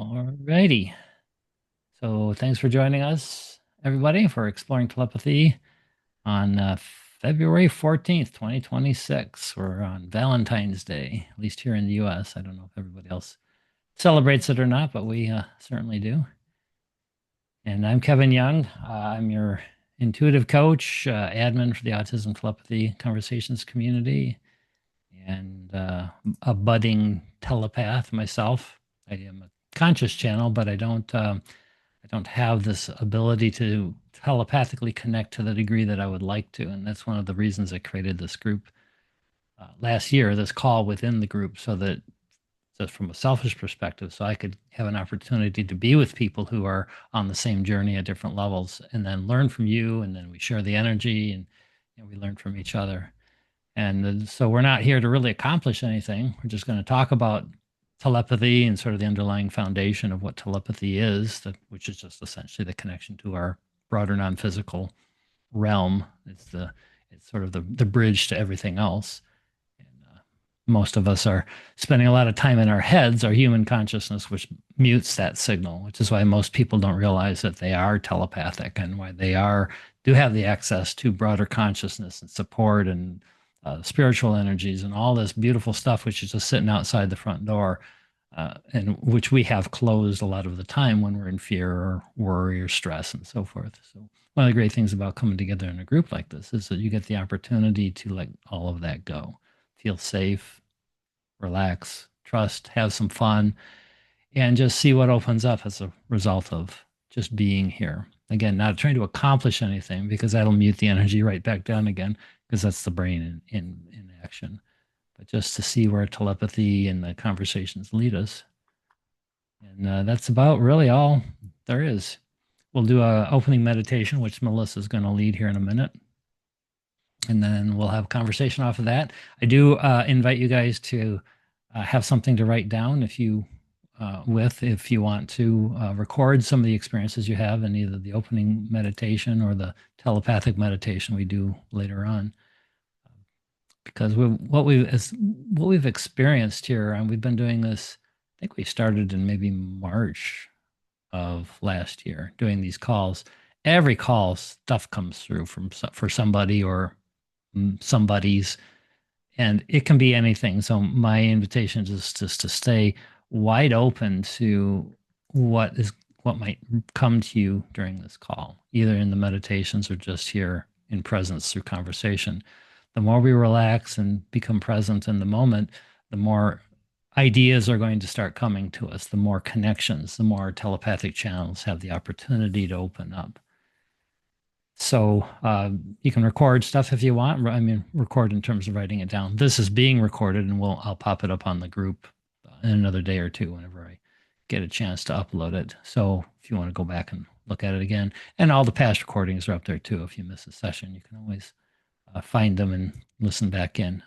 Alrighty. So thanks for joining us, everybody, for exploring telepathy on February 14th, 2026. We're on Valentine's Day, at least here in the US. I don't know if everybody else celebrates it or not, but we certainly do. And I'm Kevin Young. I'm your intuitive coach, admin for the Autism Telepathy Conversations community, and a budding telepath myself. I am a conscious channel, but I don't have this ability to telepathically connect to the degree that I would like to. And that's one of the reasons I created this group last year, this call within the group, so that just from a selfish perspective, so I could have an opportunity to be with people who are on the same journey at different levels and then learn from you. And then we share the energy and we learn from each other. And so we're not here to really accomplish anything. We're just going to talk about telepathy and sort of the underlying foundation of what telepathy is, which is just essentially the connection to our broader non-physical realm. It's sort of the bridge to everything else. And most of us are spending a lot of time in our heads, our human consciousness, which mutes that signal, which is why most people don't realize that they are telepathic and why they do have the access to broader consciousness and support and spiritual energies and all this beautiful stuff, which is just sitting outside the front door, and which we have closed a lot of the time when we're in fear or worry or stress and so forth. So one of the great things about coming together in a group like this is that you get the opportunity to let all of that go, feel safe, relax, trust, have some fun, and just see what opens up as a result of just being here. Again, not trying to accomplish anything because that'll mute the energy right back down again, because that's the brain in action. But just to see where telepathy and the conversations lead us. And that's about really all there is. We'll do a opening meditation, which Melissa's going to lead here in a minute. And then we'll have a conversation off of that. I do invite you guys to have something to write down if you want to record some of the experiences you have in either the opening meditation or the telepathic meditation we do later on. Because what we've experienced here, and we've been doing this, I think we started in maybe March of last year doing these calls. Every call, stuff comes through for somebody or somebody's, and it can be anything. So my invitation is just to stay wide open to what might come to you during this call, either in the meditations or just here in presence through conversation. The more we relax and become present in the moment, the more ideas are going to start coming to us, the more connections, the more telepathic channels have the opportunity to open up. So you can record stuff if you want. I mean, record in terms of writing it down. This is being recorded, and I'll pop it up on the group in another day or two whenever I get a chance to upload it. So if you want to go back and look at it again, and all the past recordings are up there too. If you miss a session, you can always find them and listen back in.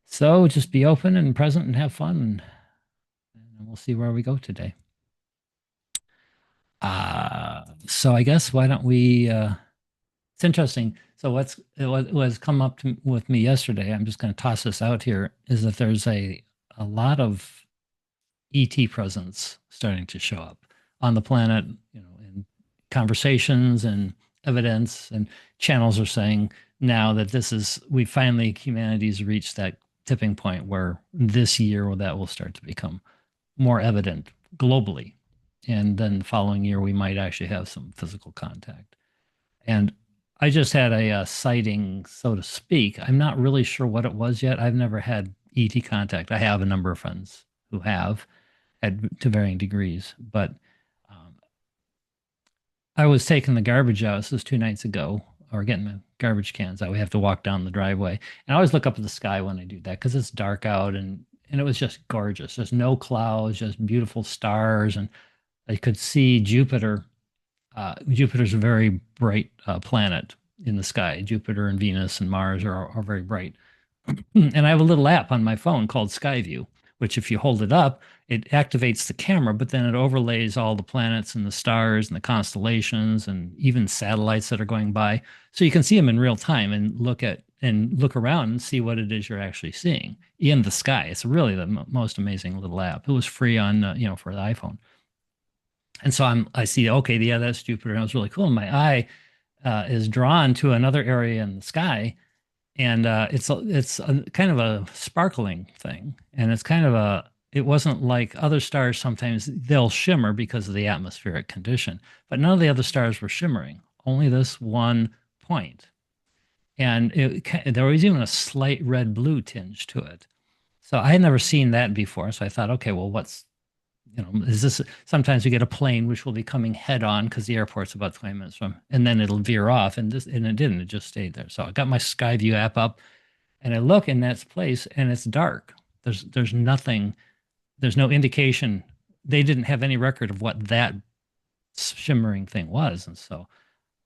So just be open and present and have fun, and we'll see where we go today. So I guess why don't we? It's interesting. So what's come up with me yesterday? I'm just going to toss this out here. Is that there's a lot of ET presence starting to show up on the planet, in conversations and evidence, and channels are saying now that humanity's reached that tipping point where this year that will start to become more evident globally. And then the following year, we might actually have some physical contact. And I just had a sighting, so to speak. I'm not really sure what it was yet. I've never had ET contact. I have a number of friends who have, to varying degrees. But I was taking the garbage out. This was 2 nights ago, or getting the garbage cans out. We have to walk down the driveway. And I always look up at the sky when I do that because it's dark out, and it was just gorgeous. There's no clouds, just beautiful stars. And I could see Jupiter. Jupiter's a very bright planet in the sky. Jupiter and Venus and Mars are very bright. And I have a little app on my phone called Skyview, which if you hold it up, it activates the camera, but then it overlays all the planets and the stars and the constellations and even satellites that are going by. So you can see them in real time and look around and see what it is you're actually seeing in the sky. It's really the most amazing little app. It was free on, for the iPhone. And so I see, okay, yeah, that's Jupiter. And it was really cool. And my eye is drawn to another area in the sky, and it's a kind of a sparkling thing, and it's kind of it wasn't like other stars. Sometimes they'll shimmer because of the atmospheric condition, but none of the other stars were shimmering. Only this one point, and there was even a slight red blue tinge to it. So I had never seen that before. So I thought, okay, well, is this sometimes you get a plane which will be coming head on because the airport's about 20 minutes from, and then it'll veer off, and it didn't, it just stayed there. So I got my Skyview app up and I look in that place and it's dark. There's nothing, there's no indication. They didn't have any record of what that shimmering thing was. And so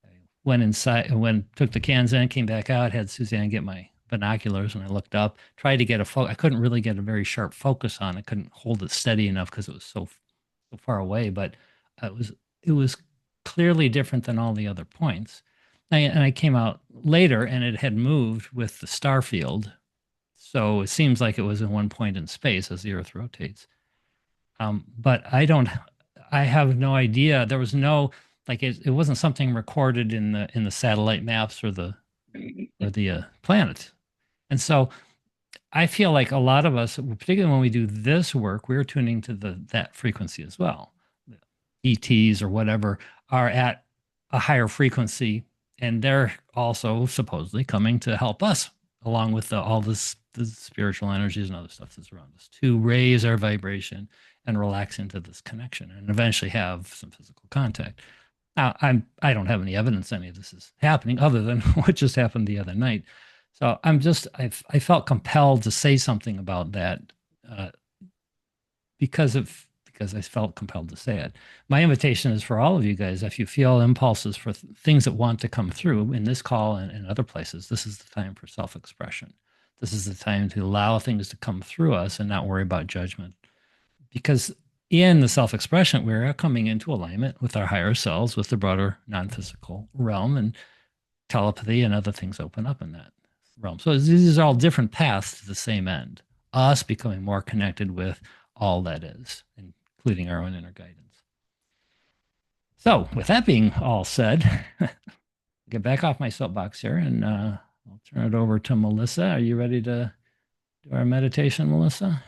I went inside, took the cans in, came back out, had Suzanne get my binoculars, and I looked up, tried to get I couldn't really get a very sharp focus on it. Couldn't hold it steady enough because it was so far away, but it was clearly different than all the other points. And I came out later and it had moved with the star field. So it seems like it was in one point in space as the Earth rotates. But I have no idea. There was no, like, it wasn't something recorded in the satellite maps or the planet. And so I feel like a lot of us, particularly when we do this work, we're tuning to that frequency as well. ETs or whatever are at a higher frequency, and they're also supposedly coming to help us, along with all the spiritual energies and other stuff that's around us, to raise our vibration and relax into this connection, and eventually have some physical contact. Now, I don't have any evidence any of this is happening, other than what just happened the other night. So I felt compelled to say something about that uh, because I felt compelled to say it. My invitation is for all of you guys, if you feel impulses for things that want to come through in this call and other places, this is the time for self-expression. This is the time to allow things to come through us and not worry about judgment. Because in the self-expression, we're coming into alignment with our higher selves, with the broader non-physical realm, and telepathy and other things open up in that realm. So these are all different paths to the same end, us becoming more connected with all that is, including our own inner guidance. So with that being all said, get back off my soapbox here, and I'll turn it over to Melissa. Are you ready to do our meditation, Melissa?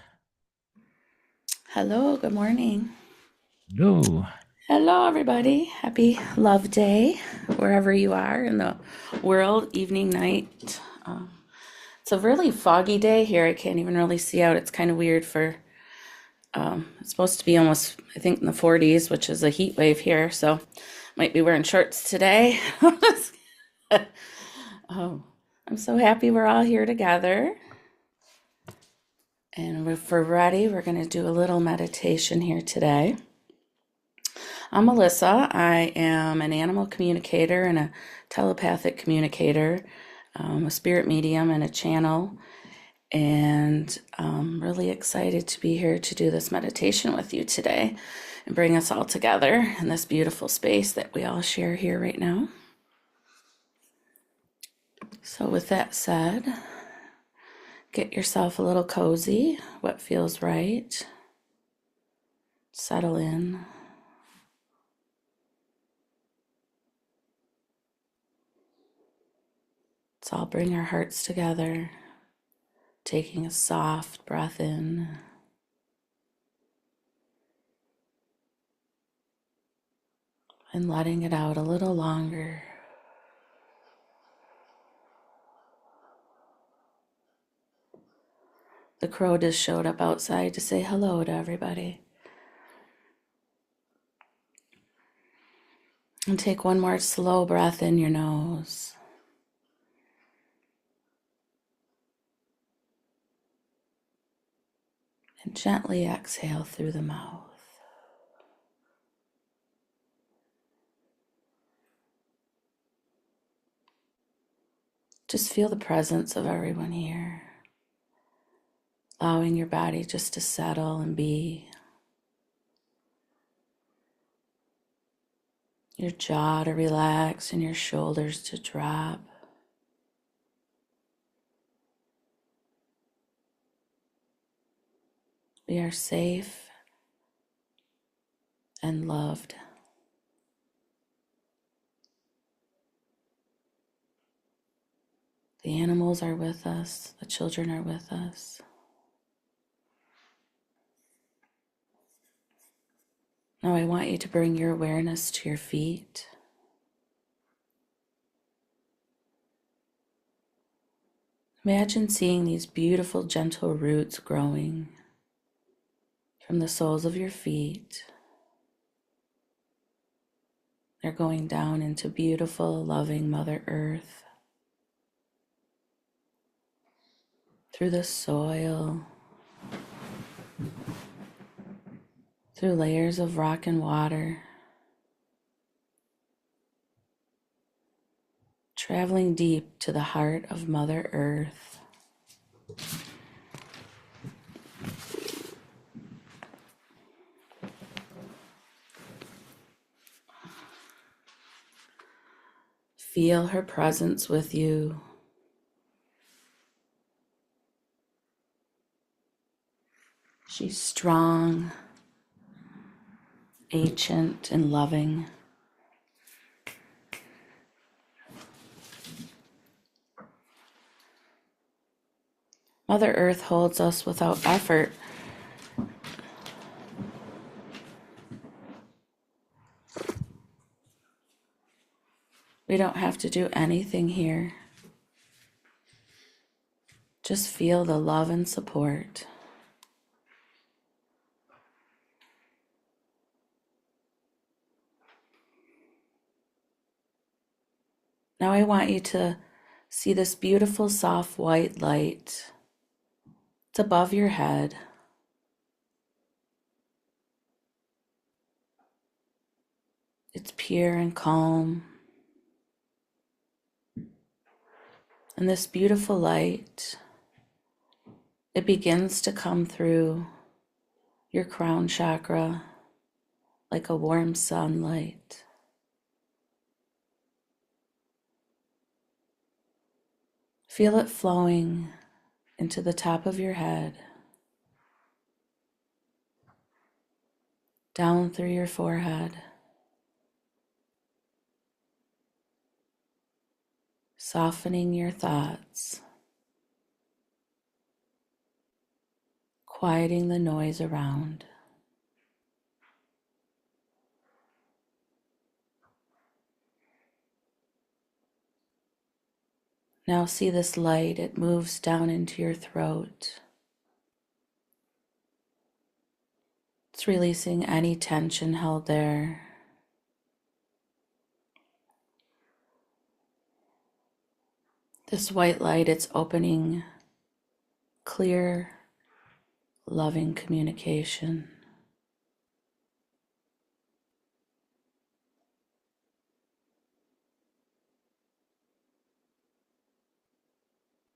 Hello, good morning. No. Hello, everybody. Happy Love Day, wherever you are in the world, evening, night. It's a really foggy day here. I can't even really see out. It's kind of weird it's supposed to be almost, I think, in the 40s, which is a heat wave here. So might be wearing shorts today. Oh, I'm so happy we're all here together. And if we're ready, we're going to do a little meditation here today. I'm Melissa. I am an animal communicator and a telepathic communicator, a spirit medium and a channel. And I'm really excited to be here to do this meditation with you today and bring us all together in this beautiful space that we all share here right now. So with that said, get yourself a little cozy, what feels right. Settle in. Let's all bring our hearts together, taking a soft breath in and letting it out a little longer. The crow just showed up outside to say hello to everybody. And take one more slow breath in your nose. And gently exhale through the mouth. Just feel the presence of everyone here. allowing your body just to settle and be, your jaw to relax and your shoulders to drop. We are safe and loved. The animals are with us, the children are with us. Now I want you to bring your awareness to your feet. Imagine seeing these beautiful, gentle roots growing from the soles of your feet. They're going down into beautiful, loving Mother Earth, through the soil, through layers of rock and water, traveling deep to the heart of Mother Earth. Feel her presence with you. She's strong, ancient, and loving. Mother Earth holds us without effort. We don't have to do anything here. Just feel the love and support. Now I want you to see this beautiful, soft, white light. It's above your head. It's pure and calm. And this beautiful light, it begins to come through your crown chakra like a warm sunlight. Feel it flowing into the top of your head, down through your forehead, softening your thoughts, quieting the noise around. Now see this light, it moves down into your throat. It's releasing any tension held there. This white light, it's opening clear, loving communication.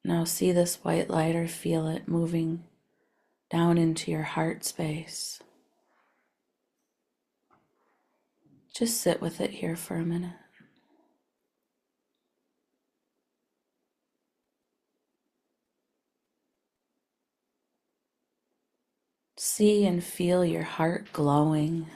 Now see this white light or feel it moving down into your heart space. Just sit with it here for a minute. See and feel your heart glowing.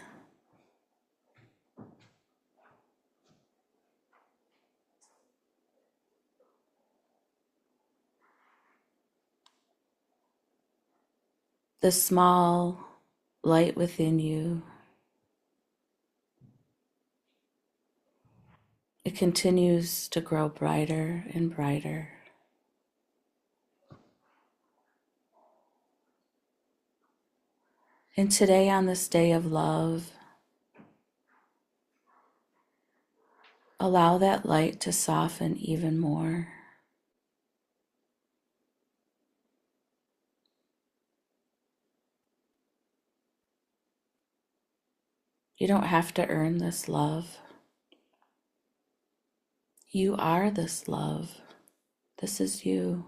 The small light within you, it continues to grow brighter and brighter. And today, on this day of love, allow that light to soften even more. You don't have to earn this love. You are this love. This is you.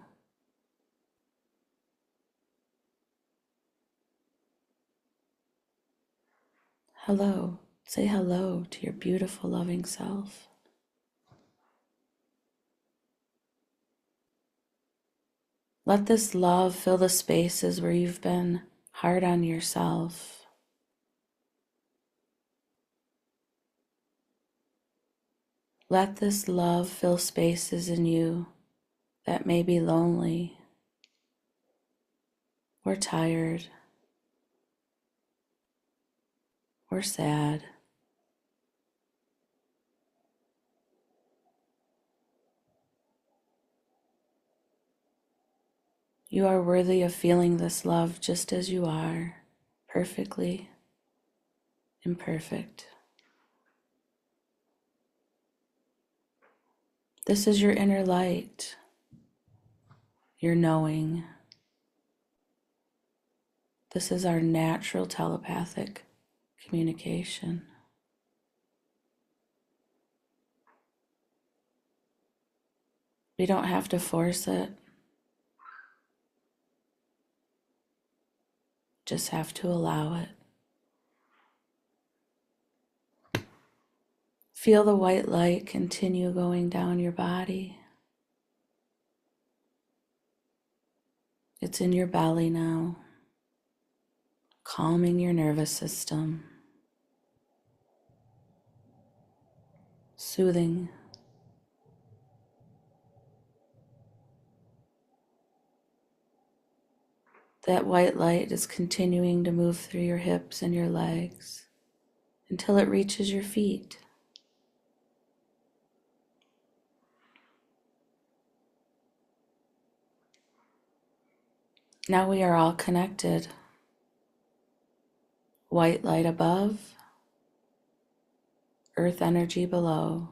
Hello. Say hello to your beautiful, loving self. Let this love fill the spaces where you've been hard on yourself. Let this love fill spaces in you that may be lonely or tired or sad. You are worthy of feeling this love just as you are, perfectly imperfect. This is your inner light, your knowing. This is our natural telepathic communication. We don't have to force it, just have to allow it. Feel the white light continue going down your body. It's in your belly now, calming your nervous system, soothing. That white light is continuing to move through your hips and your legs until it reaches your feet. Now we are all connected. White light above, earth energy below.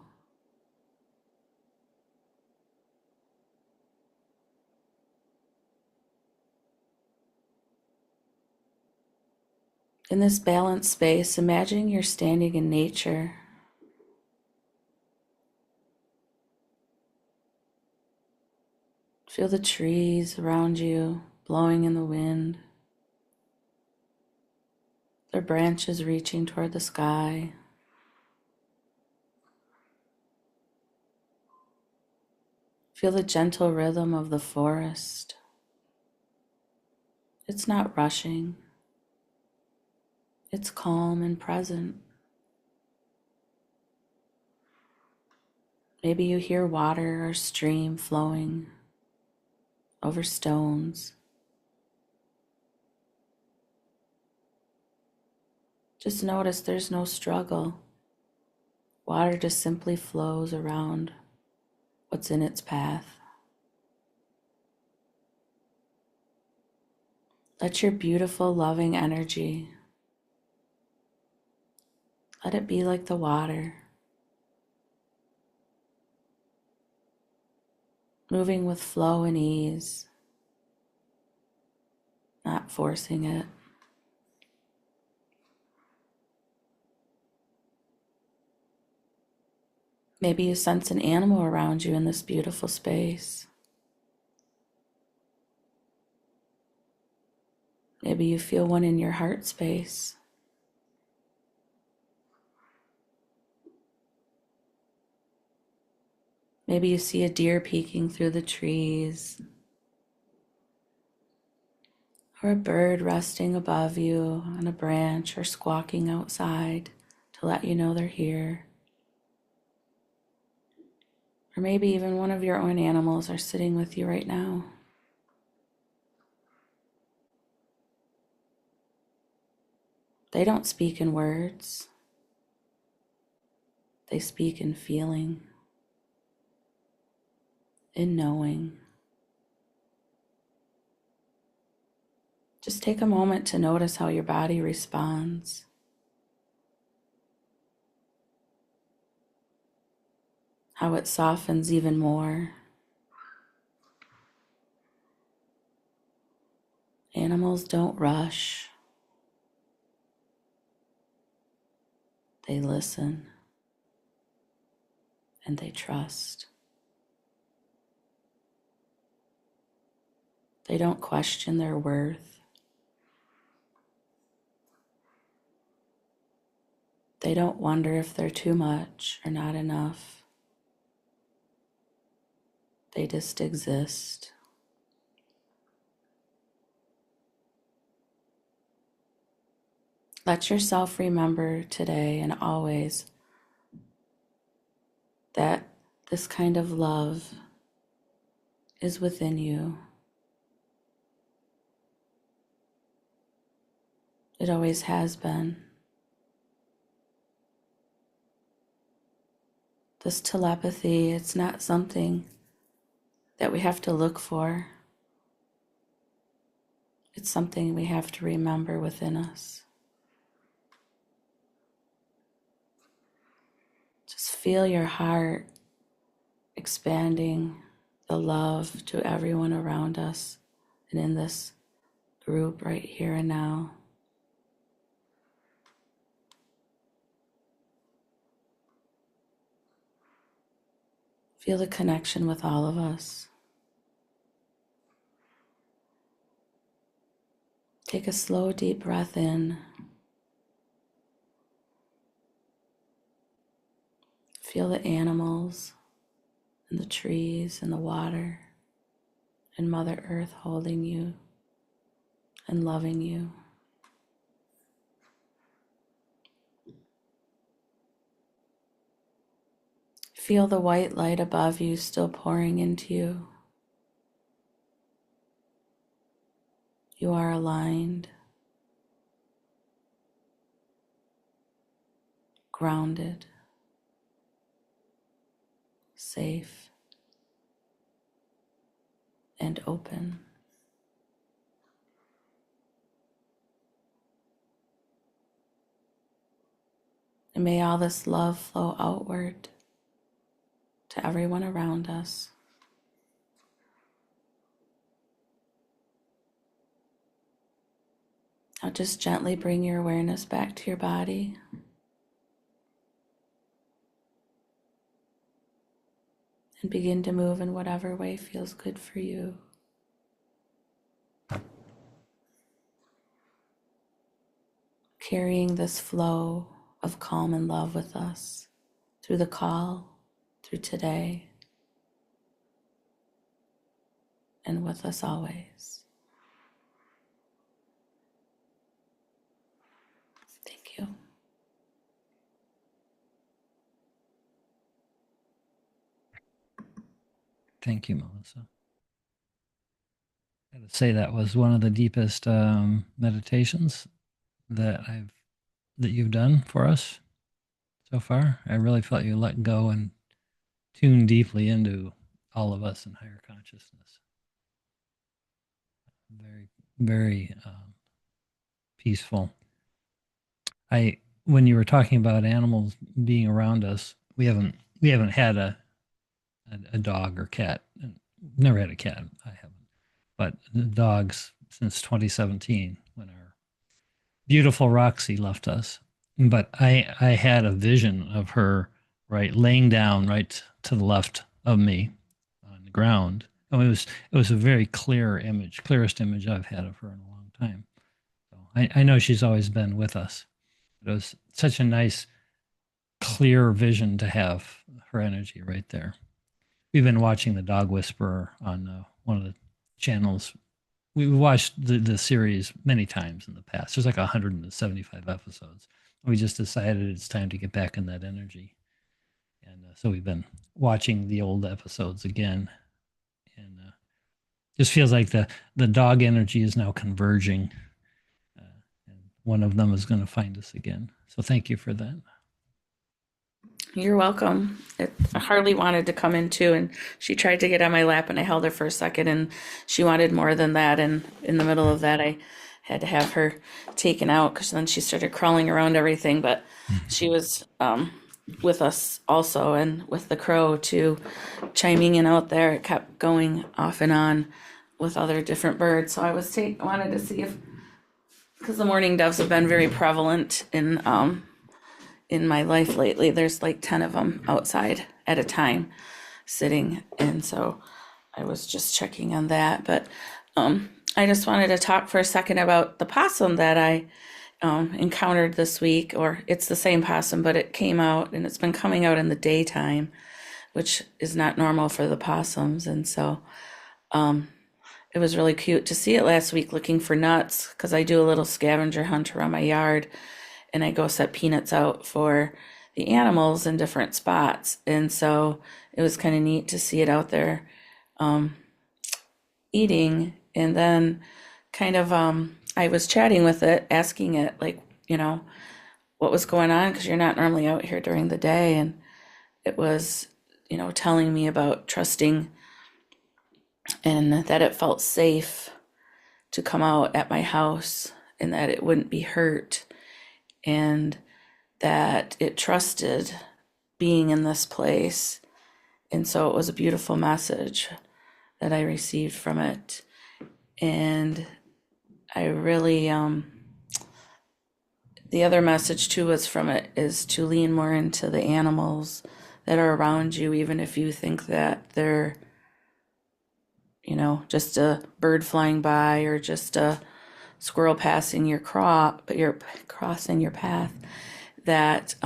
In this balanced space, imagine you're standing in nature. Feel the trees around you blowing in the wind, their branches reaching toward the sky. Feel the gentle rhythm of the forest. It's not rushing. It's calm and present. Maybe you hear water or stream flowing over stones. Just notice there's no struggle. Water just simply flows around what's in its path. Let your beautiful, loving energy, let it be like the water, moving with flow and ease, not forcing it. Maybe you sense an animal around you in this beautiful space. Maybe you feel one in your heart space. Maybe you see a deer peeking through the trees, or a bird resting above you on a branch or squawking outside to let you know they're here. Or maybe even one of your own animals are sitting with you right now. They don't speak in words. They speak in feeling, in knowing. Just take a moment to notice how your body responds. How it softens even more. Animals don't rush. They listen and they trust. They don't question their worth. They don't wonder if they're too much or not enough. They just exist. Let yourself remember today and always that this kind of love is within you. It always has been. This telepathy, it's not something that we have to look for. It's something we have to remember within us. Just feel your heart expanding the love to everyone around us and in this group right here and now. Feel the connection with all of us. Take a slow, deep breath in. Feel the animals and the trees and the water and Mother Earth holding you and loving you. Feel the white light above you still pouring into you. You are aligned, grounded, safe, and open. And may all this love flow outward to everyone around us. Now just gently bring your awareness back to your body. And begin to move in whatever way feels good for you. Carrying this flow of calm and love with us through the call, through today, and with us always. Thank you. Thank you, Melissa. I gotta say that was one of the deepest meditations that you've done for us so far. I really felt you let go and tune deeply into all of us in higher consciousness. Very, very peaceful. I when you were talking about animals being around us, we haven't had a dog or cat. Never had a cat. I haven't, but the dogs since 2017 when our beautiful Roxy left us. But I had a vision of her right laying down right to the left of me on the ground. And it was a very clear image, clearest image I've had of her in a long time. So I know she's always been with us. It was such a nice, clear vision to have her energy right there. We've been watching The Dog Whisperer on one of the channels. We've watched the series many times in the past. There's like 175 episodes. We just decided it's time to get back in that energy. And so we've been watching the old episodes again. And just feels like the dog energy is now converging. And one of them is going to find us again. So thank you for that. You're welcome. Harley wanted to come in too, and she tried to get on my lap, and I held her for a second, and she wanted more than that. And in the middle of that, I had to have her taken out because then she started crawling around everything. But she was with us also, and with the crow too, chiming in out there. It kept going off and on with other different birds. So I wanted to see if, because the mourning doves have been very prevalent in my life lately. There's like 10 of them outside at a time sitting. And so I was just checking on that. But I just wanted to talk for a second about the possum that I encountered this week, or it's the same possum, but it came out and it's been coming out in the daytime, which is not normal for the possums. And so it was really cute to see it last week looking for nuts because I do a little scavenger hunt around my yard and I go set peanuts out for the animals in different spots. And so it was kind of neat to see it out there eating. And then kind of, I was chatting with it, asking it, like, what was going on because you're not normally out here during the day. And it was, telling me about trusting and that it felt safe to come out at my house and that it wouldn't be hurt and that it trusted being in this place. And so it was a beautiful message that I received from it. And I really, the other message too was from it is to lean more into the animals that are around you, even if you think that they're, just a bird flying by or just a squirrel passing your crop, but you're crossing your path, that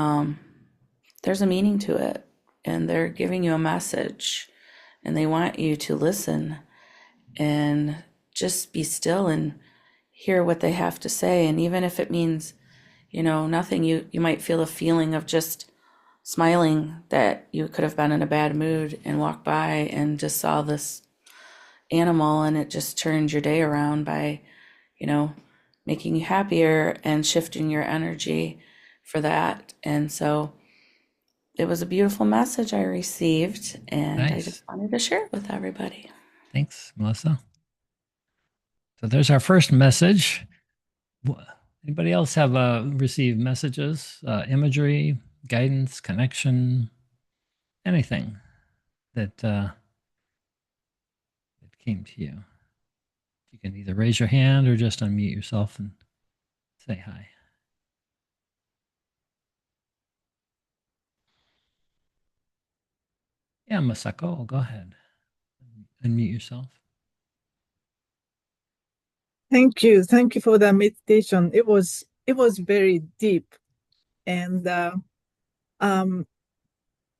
there's a meaning to it and they're giving you a message and they want you to listen and just be still and hear what they have to say. And even if it means, nothing, you might feel a feeling of just smiling that you could have been in a bad mood and walked by and just saw this animal and it just turned your day around by, making you happier and shifting your energy for that. And so it was a beautiful message I received, and I just Nice. wanted to share it with everybody. Thanks, Melissa. So there's our first message. Anybody else have received messages, imagery, guidance, connection, anything that came to you? You can either raise your hand or just unmute yourself and say hi. Yeah, Masako, go ahead. Unmute yourself. Thank you. Thank you for the meditation. It was very deep. And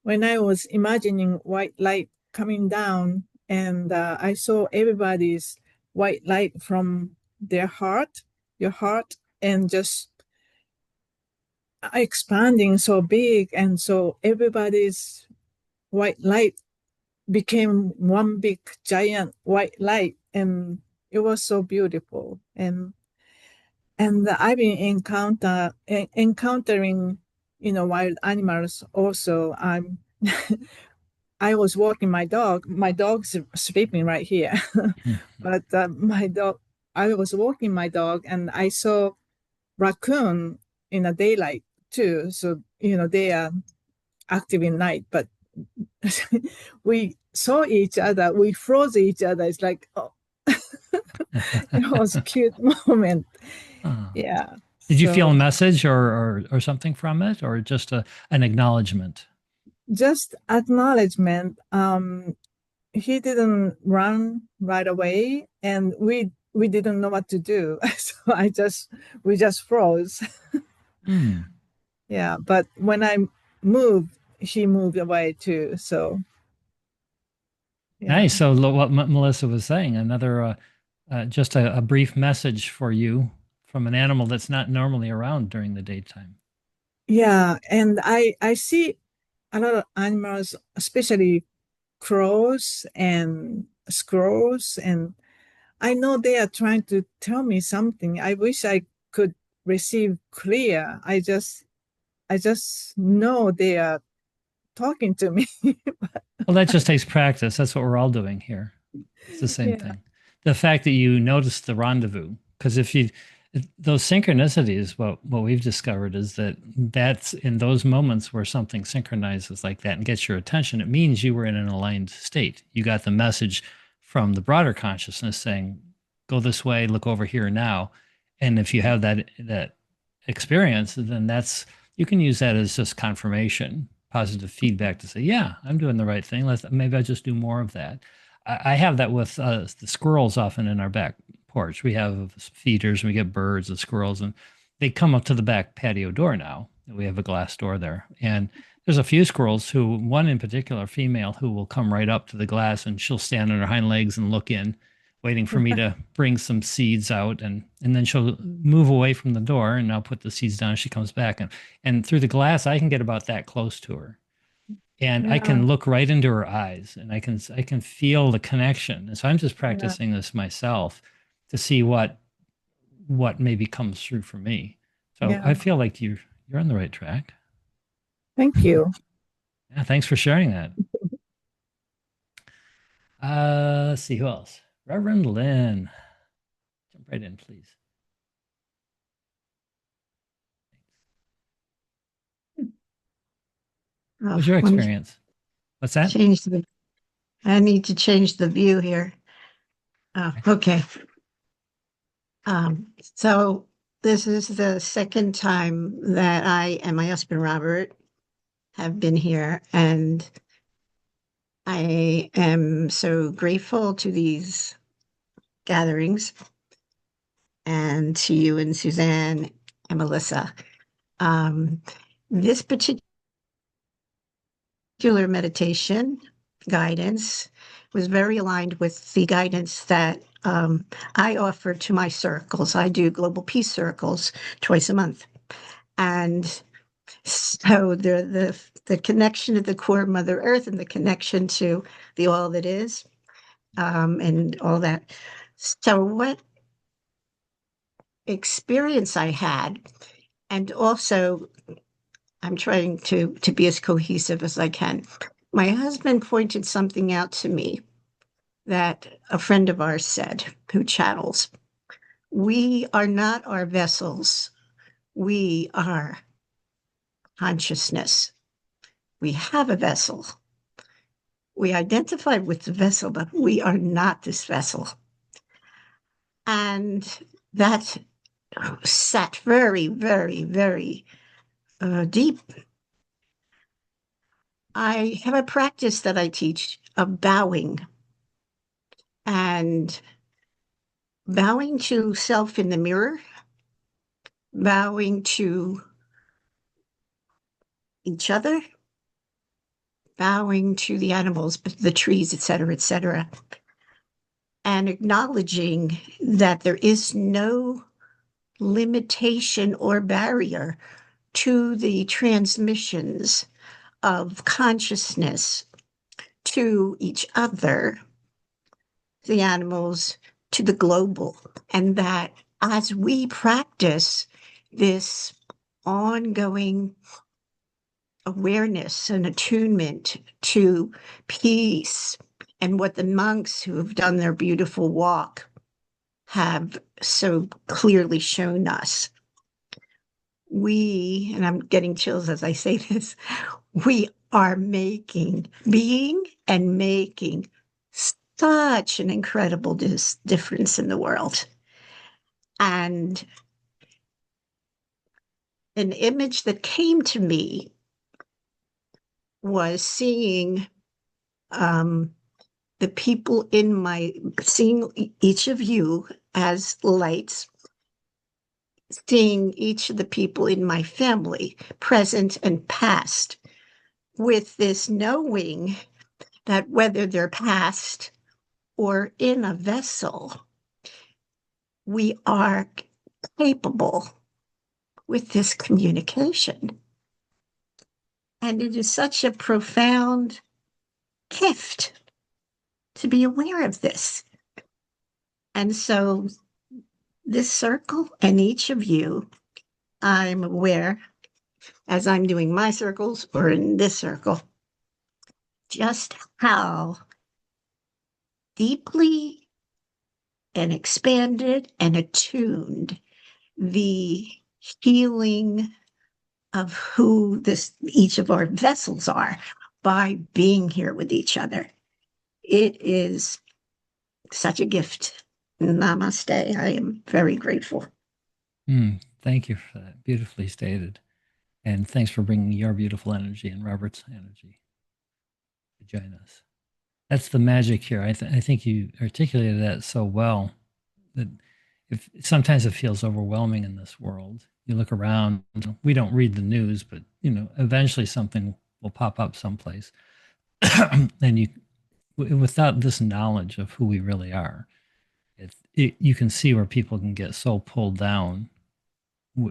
when I was imagining white light coming down and I saw everybody's white light from their heart, your heart, and just expanding so big. And so everybody's white light became one big giant white light. And it was so beautiful. And I've been encountering, wild animals also. I was walking my dog. My dog's sleeping right here, but my dog. I was walking my dog, and I saw raccoon in the daylight too. So they are active in night, but we saw each other. We froze each other. It's like, oh, it was a cute moment. Oh. Yeah. Did you feel a So message or something from it, or just an acknowledgement? just acknowledgement. He didn't run right away, and we didn't know what to do. So we just froze. Hmm. Yeah, but when I moved, he moved away too. So yeah. Nice. So what Melissa was saying, another just a brief message for you from an animal that's not normally around during the daytime. Yeah, and I see a lot of animals, especially crows and squirrels, and I know they are trying to tell me something. I wish I could receive clear. I just know they are talking to me. Well, that just takes practice. That's what we're all doing here. It's the same Yeah. thing. The fact that you noticed the rendezvous, because if you those synchronicities, what we've discovered is that's in those moments where something synchronizes like that and gets your attention, it means you were in an aligned state. You got the message from the broader consciousness saying, "Go this way, look over here now." And if you have that experience, then that's you can use that as just confirmation, positive feedback to say, "Yeah, I'm doing the right thing. Maybe I just do more of that." I have that with the squirrels often in our back porch. We have feeders and we get birds and squirrels. And they come up to the back patio door now. We have a glass door there. And there's a few squirrels who, one in particular, female, who will come right up to the glass and she'll stand on her hind legs and look in, waiting for me to bring some seeds out. And then she'll move away from the door and I'll put the seeds down. She comes back. And through the glass, I can get about that close to her. And I Yeah, can look right into her eyes and I can feel the connection. And so I'm just yeah, practicing this myself to see what maybe comes through for me. So yeah. I feel like you're on the right track. Thank you. Yeah, thanks for sharing that. Let's see who else. Reverend Lynn, jump right in, please. What was Oh, your let me experience? What's that? change the, I need to change the view here. Oh, okay. So this is the second time that I and my husband Robert have been here, and I am so grateful to these gatherings and to you and Suzanne and Melissa. Um, this particular meditation guidance was very aligned with the guidance that I offer to my circles. I do global peace circles twice a month. And so the connection to the core Mother Earth and the connection to the all that is, and all that. So what experience I had, and also I'm trying to be as cohesive as I can. My husband pointed something out to me that a friend of ours said, who channels. We are not our vessels. We are consciousness. We have a vessel. We identify with the vessel, but we are not this vessel. And that sat very, very, very deep. I have a practice that I teach of bowing, and bowing to self in the mirror, bowing to each other, bowing to the animals, the trees, et cetera, and acknowledging that there is no limitation or barrier to the transmissions of consciousness to each other, the animals, to the global, and that as we practice this ongoing awareness and attunement to peace and what the monks who have done their beautiful walk have so clearly shown us. We, and I'm getting chills as I say this, we are being and making such an incredible difference in the world. And an image that came to me was seeing the people seeing each of you as lights, seeing each of the people in my family, present and past, with this knowing that whether they're past or in a vessel, we are capable with this communication. And it is such a profound gift to be aware of this. And so this circle and each of you, I'm aware as I'm doing my circles or in this circle, just how deeply and expanded and attuned the healing of who each of our vessels are by being here with each other. It is such a gift. Namaste. I am very grateful. Thank you for that. Beautifully stated. And thanks for bringing your beautiful energy and Robert's energy to join us. That's the magic here. I think you articulated that so well. That if sometimes it feels overwhelming in this world. You look around, we don't read the news, but eventually something will pop up someplace. And without this knowledge of who we really are, you can see where people can get so pulled down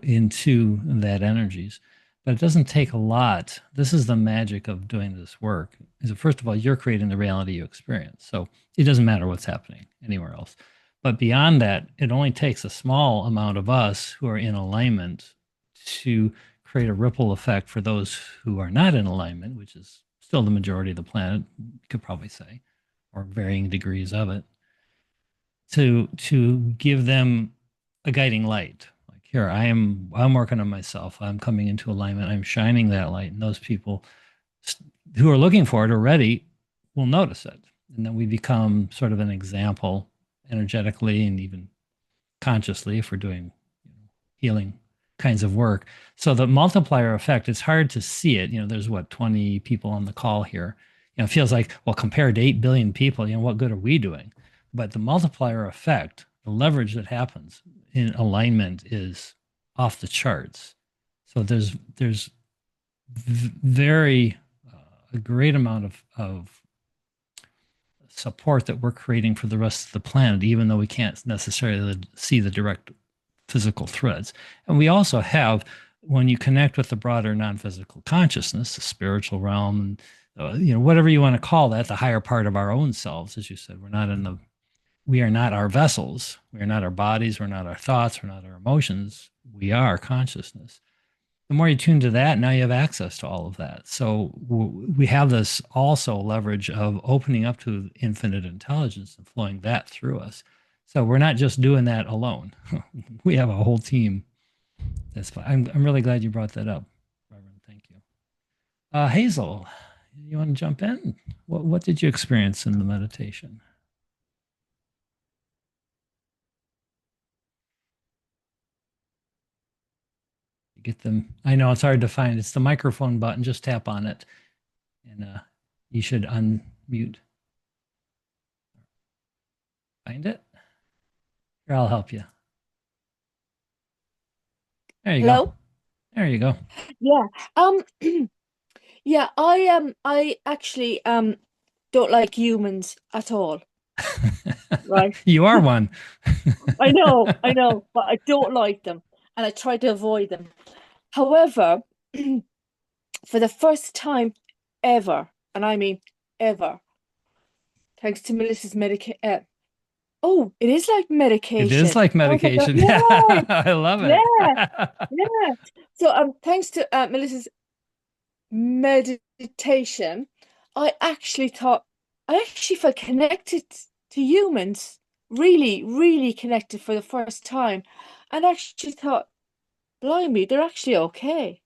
into that energies. But it doesn't take a lot. This is the magic of doing this work. Is that first of all, you're creating the reality you experience. So it doesn't matter what's happening anywhere else. But beyond that, it only takes a small amount of us who are in alignment to create a ripple effect for those who are not in alignment, which is still the majority of the planet, you could probably say, or varying degrees of it, to give them a guiding light. Like, here, I'm working on myself. I'm coming into alignment. I'm shining that light, and those people who are looking for it already will notice it, and then we become sort of an example energetically and even consciously if we're doing healing kinds of work. So the multiplier effect, it's hard to see it. There's what, 20 people on the call here. It feels like, well, compared to 8 billion people, what good are we doing? But the multiplier effect, the leverage that happens in alignment is off the charts. So there's very a great amount of support that we're creating for the rest of the planet, even though we can't necessarily see the direct physical threads. And we also have, when you connect with the broader non-physical consciousness, the spiritual realm, whatever you want to call that, the higher part of our own selves, as you said, we are not our vessels. We are not our bodies. We're not our thoughts. We're not our emotions. We are consciousness. The more you tune to that, now you have access to all of that. So we have this also leverage of opening up to infinite intelligence and flowing that through us. So we're not just doing that alone. We have a whole team. That's fine. I'm really glad you brought that up, Reverend. Thank you. Hazel, you want to jump in? What did you experience in the meditation? Get them. I know it's hard to find. It's the microphone button. Just tap on it, and you should unmute. Find it. Here, I'll help you. There you go. Hello? There you go. Yeah. Yeah, I actually don't like humans at all. Right. You are one. I know, but I don't like them and I try to avoid them. However, for the first time ever, and I mean ever, thanks to Melissa's medication. Oh, it is like It is medication. like I was like, medication. yeah, I love it. yeah, yeah. So thanks to Melissa's meditation, I actually felt connected to humans, really, really connected for the first time, and actually thought, blimey, they're actually okay.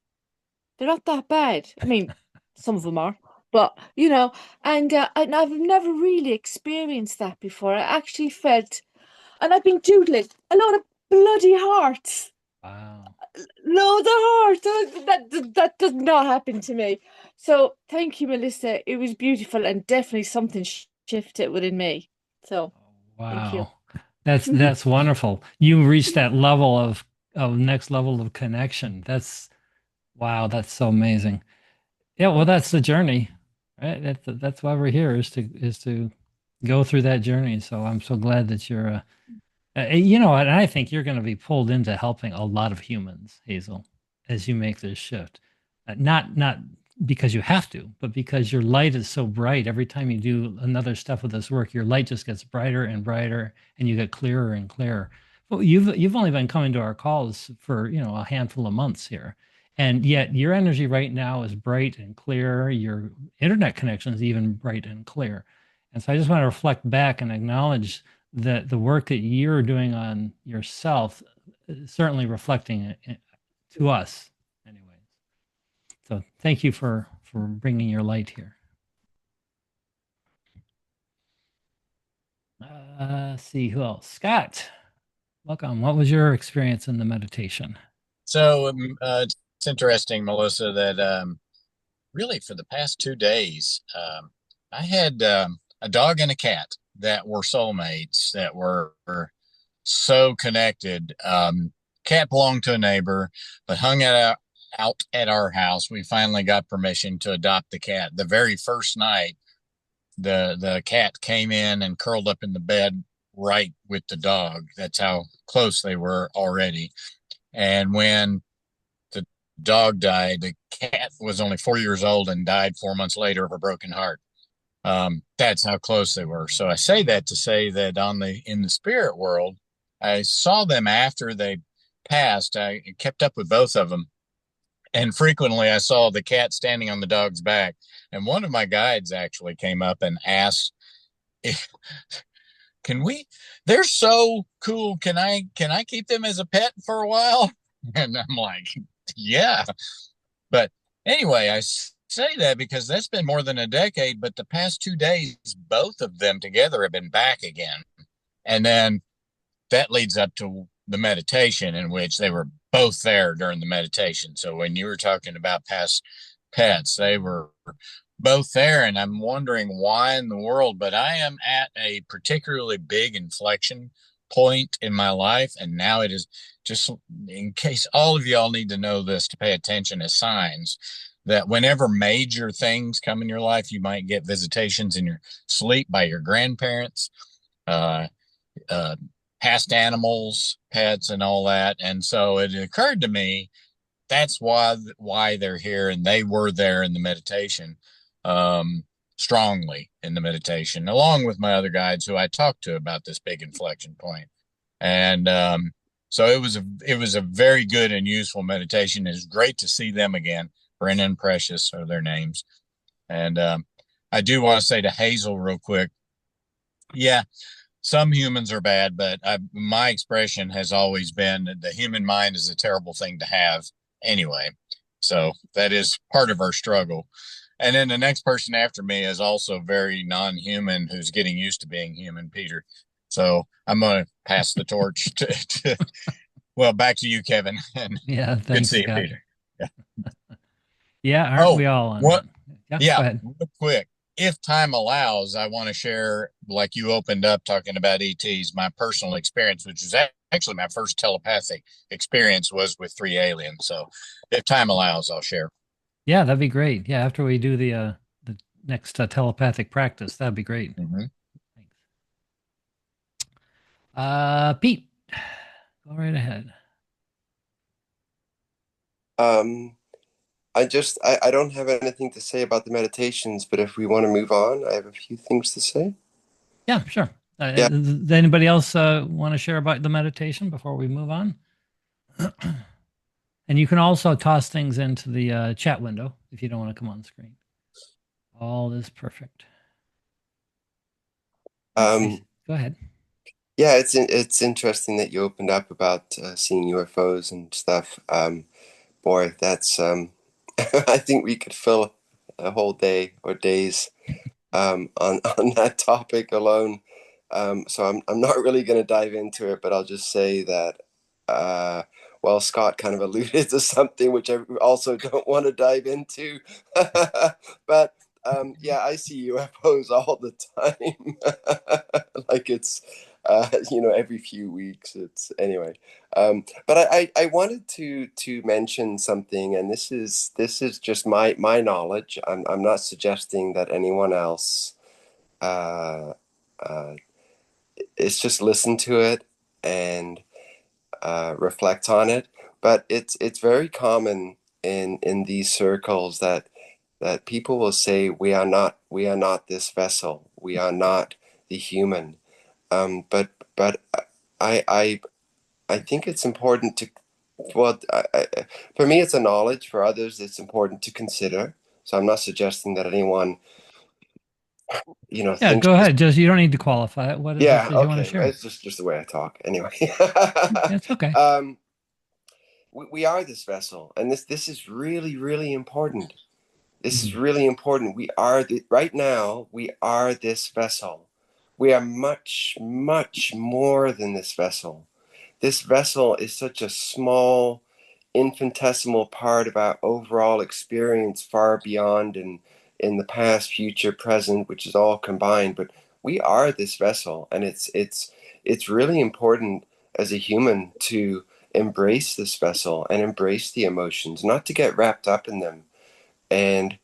They're not that bad. I mean, some of them are, but and I've never really experienced that before. I actually felt, and I've been doodling a lot of bloody hearts. Wow. Loads of hearts. That does not happen to me. So thank you, Melissa. It was beautiful and definitely something shifted within me. So thank you. Wow. That's wonderful. You reached that level of next level of connection. Wow, that's so amazing. Yeah, well, that's the journey, right? That's why we're here is to go through that journey. So I'm so glad that you're and I think you're going to be pulled into helping a lot of humans, Hazel, as you make this shift. Not because you have to, but because your light is so bright. Every time you do another step of this work, your light just gets brighter and brighter, and you get clearer and clearer. Well, you've only been coming to our calls for a handful of months here, and yet your energy right now is bright and clear. Your internet connection is even bright and clear. And so I just want to reflect back and acknowledge that the work that you're doing on yourself is certainly reflecting it to us anyways. So thank you for bringing your light here. See who else. Scott, welcome. What was your experience in the meditation? So it's interesting, Melissa, that really for the past 2 days, I had a dog and a cat that were soulmates, that were so connected. Cat belonged to a neighbor, but hung out at our house. We finally got permission to adopt the cat. The very first night, the cat came in and curled up in the bed right with the dog. That's how close they were already. And when the dog died, the cat was only 4 years old and died 4 months later of a broken heart. That's how close they were. So I say that to say that in the spirit world, I saw them after they passed. I kept up with both of them, and frequently I saw the cat standing on the dog's back. And one of my guides actually came up and asked, "Can we? They're so cool. Can I keep them as a pet for a while?" And I'm like, "Yeah." But anyway, I say that because that's been more than a decade, but the past 2 days, both of them together have been back again. And then that leads up to the meditation in which they were both there during the meditation. So when you were talking about past pets, they were both there. And I'm wondering why in the world, but I am at a particularly big inflection point in my life. And now it is, just in case all of y'all need to know this to pay attention as signs, that whenever major things come in your life, you might get visitations in your sleep by your grandparents, uh, uh, past animals, pets, and all that. And so it occurred to me that's why they're here, and they were there in the meditation, um, strongly in the meditation, along with my other guides who I talked to about this big inflection point. And so it was a very good and useful meditation. It's great to see them again. Brennan and Precious are their names. And I do want to say to Hazel real quick, yeah, some humans are bad, but my expression has always been that the human mind is a terrible thing to have anyway. So that is part of our struggle. And then the next person after me is also very non-human, who's getting used to being human, Peter. So I'm going to pass the torch well, back to you, Kevin. And Yeah, good to thanks, see you, Scott. Peter. Yeah. Yeah, aren't Oh, we all on what? that? Yeah, go Yeah, ahead. real quick. If time allows, I want to share, like you opened up talking about ETs, my personal experience, which was actually my first telepathic experience was with three aliens. So if time allows, I'll share. Yeah, that'd be great. Yeah, after we do the next telepathic practice, that'd be great. Mhm. Thanks. Pete, go right ahead. Um, I don't have anything to say about the meditations, but if we want to move on, I have a few things to say. Yeah, sure. Yeah. Does anybody else want to share about the meditation before we move on? And you can also toss things into the chat window if you don't want to come on screen. All is perfect. Um, Go ahead. yeah, it's interesting that you opened up about seeing UFOs and stuff. Boy, that's I think we could fill a whole day or days on that topic alone. So I'm not really going to dive into it, but I'll just say that well, Scott kind of alluded to something which I also don't want to dive into, but yeah, I see UFOs all the time, like it's every few weeks. It's anyway. But I wanted to mention something, and this is just my knowledge. I'm not suggesting that anyone else. Uh, uh, it's just listen to it and reflect on it. But it's very common in these circles that people will say we are not this vessel, we are not the human. But I I I think it's important to, well, for me it's a knowledge. For others, it's important to consider. So I'm not suggesting that anyone Yeah, thinks. go ahead. Just you don't need to qualify it. What is it Yeah, that you want to okay. share? It's just the way I talk. Anyway, It's okay. we are this vessel, and this is really really important. This is Mhm. really important. Right now. We are this vessel. We are much much more than this vessel. This vessel is such a small, infinitesimal part of our overall experience, far beyond in the past, future, present, which is all combined. But we are this vessel, and it's really important as a human to embrace this vessel and embrace the emotions, not to get wrapped up in them. And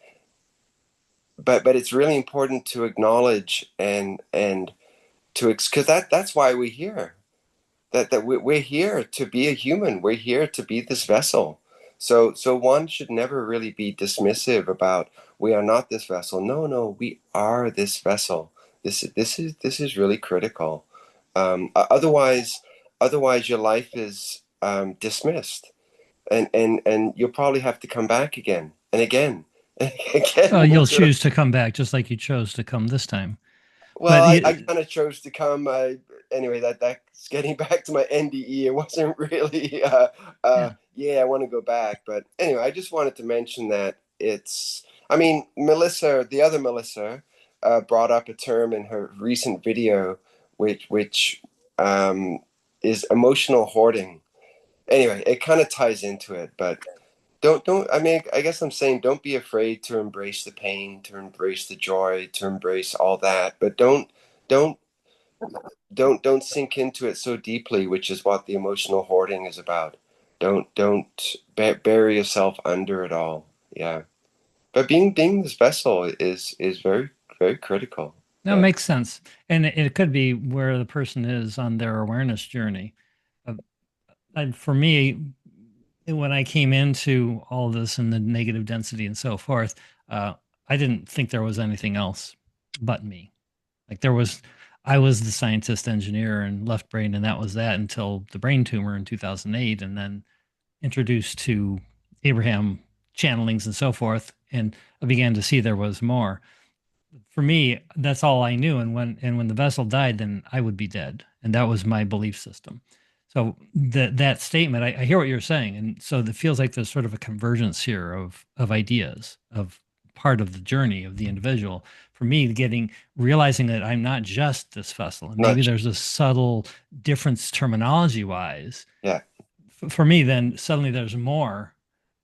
but it's really important to acknowledge and to because that's why we're here. That we're here to be a human. We're here to be this vessel. So one should never really be dismissive about we are not this vessel. No, no, we are this vessel. This is really critical. Otherwise your life is dismissed, and you'll probably have to come back again and again and again You'll into. choose to come back just like you chose to come this time. Well, But I kind of chose to come. Anyway, that's getting back to my NDE. It wasn't really. yeah, Yeah, I want to go back, but anyway, I just wanted to mention that it's. I mean, Melissa, the other Melissa, brought up a term in her recent video, which um, is emotional hoarding. Anyway, it kind of ties into it, but don't I mean, I guess I'm saying don't be afraid to embrace the pain, to embrace the joy, to embrace all that, but don't don't sink into it so deeply, which is what the emotional hoarding is about. Don't bury yourself under it all. Yeah, but being this vessel is very, very critical. that Yeah, makes sense. And it could be where the person is on their awareness journey. Uh, and for me, when I came into all this and the negative density and so forth, I didn't think there was anything else but me. Like I was the scientist engineer and left brain, and that was that until the brain tumor in 2008, and then introduced to Abraham channelings and so forth. And I began to see there was more. For me, that's all I knew. And when the vessel died, then I would be dead. And that was my belief system. So that statement, I hear what you're saying. And so it feels like there's sort of a convergence here of ideas, of part of the journey of the individual. For me, realizing that I'm not just this vessel, and maybe not there's a subtle difference terminology wise. yeah, For me, then suddenly there's more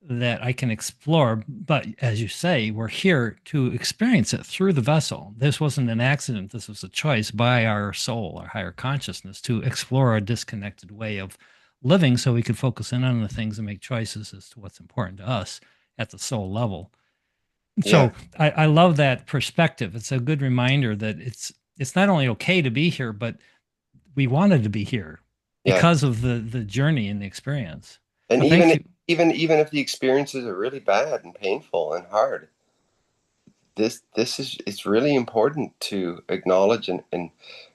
that I can explore. But as you say, we're here to experience it through the vessel. This wasn't an accident. This was a choice by our soul, our higher consciousness, to explore a disconnected way of living so we could focus in on the things and make choices as to what's important to us at the soul level. yeah, So I love that perspective. It's a good reminder that it's not only okay to be here, but we wanted to be here yeah. because of the journey and the experience. And So thank you. even if the experiences are really bad and painful and hard, this is it's really important to acknowledge and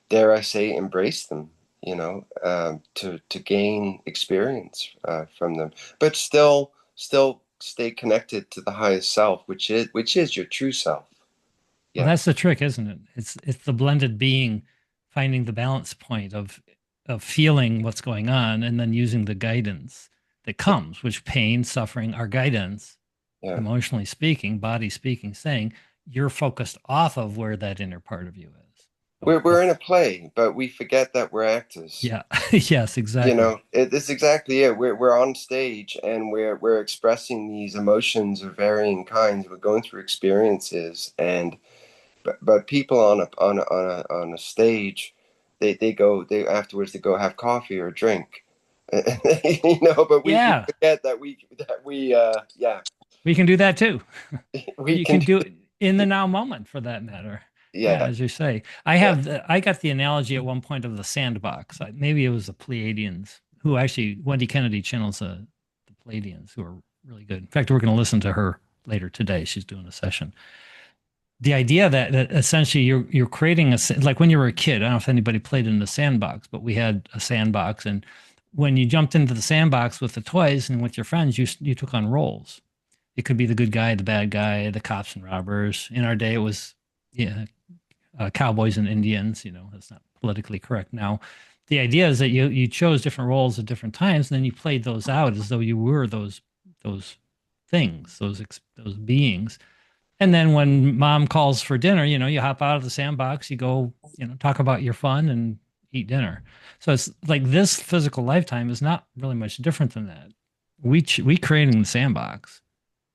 dare I say embrace them. To gain experience from them, but still stay connected to the highest self, which is your true self. Well, Yeah, that's the trick, isn't it? It's the blended being, finding the balance point of feeling what's going on and then using the guidance that comes, which pain, suffering, our guidance, yeah. emotionally speaking, body speaking, saying you're focused off of where that inner part of you is. So We're in a play, but we forget that we're actors. yeah, yes, exactly. It's exactly it. We're on stage and we're expressing these emotions of varying kinds. We're going through experiences, and but people on a stage, they afterwards they go have coffee or drink, But we Yeah, forget that we yeah, we can do that too. we You can can do do it in the now moment for that matter. Yeah, yeah, as you say. yeah, I got the analogy at one point of the sandbox. Maybe it was the Pleiadians, who actually Wendy Kennedy channels the Pleiadians, who are really good. In fact, we're going to listen to her later today. She's doing a session. The idea that essentially you're creating like when you were a kid. I don't know if anybody played in the sandbox, but we had a sandbox, and when you jumped into the sandbox with the toys and with your friends, you took on roles. It could be the good guy, the bad guy, the cops and robbers. In our day, it was yeah, cowboys and Indians. That's not politically correct now. The idea is that you chose different roles at different times, and then you played those out as though you were those things, those beings. And then when mom calls for dinner, you hop out of the sandbox, you go, talk about your fun and eat dinner. So it's like this physical lifetime is not really much different than that. We creating the sandbox.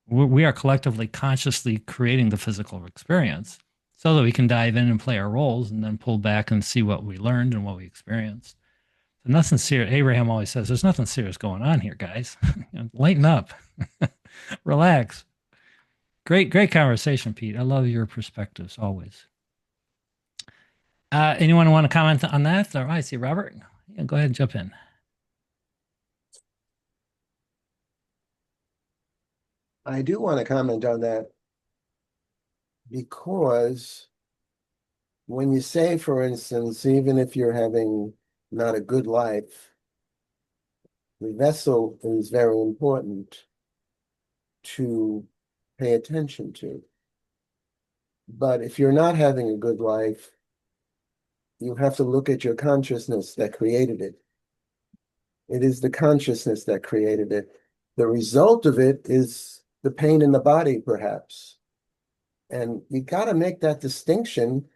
We are collectively consciously creating the physical experience so that we can dive in and play our roles and then pull back and see what we learned and what we experienced. So nothing serious. Abraham always says, "There's nothing serious going on here, guys. Lighten up, relax." Great conversation, Pete. I love your perspectives always. Anyone want to comment on that? All right, I see Robert. Yeah, go ahead and jump in. I do want to comment on that because when you say, for instance, even if you're having not a good life, the vessel is very important to pay attention to. But if you're not having a good life, you have to look at your consciousness that created it. It is the consciousness that created it. The result of it is the pain in the body, perhaps. And you got to make that distinction,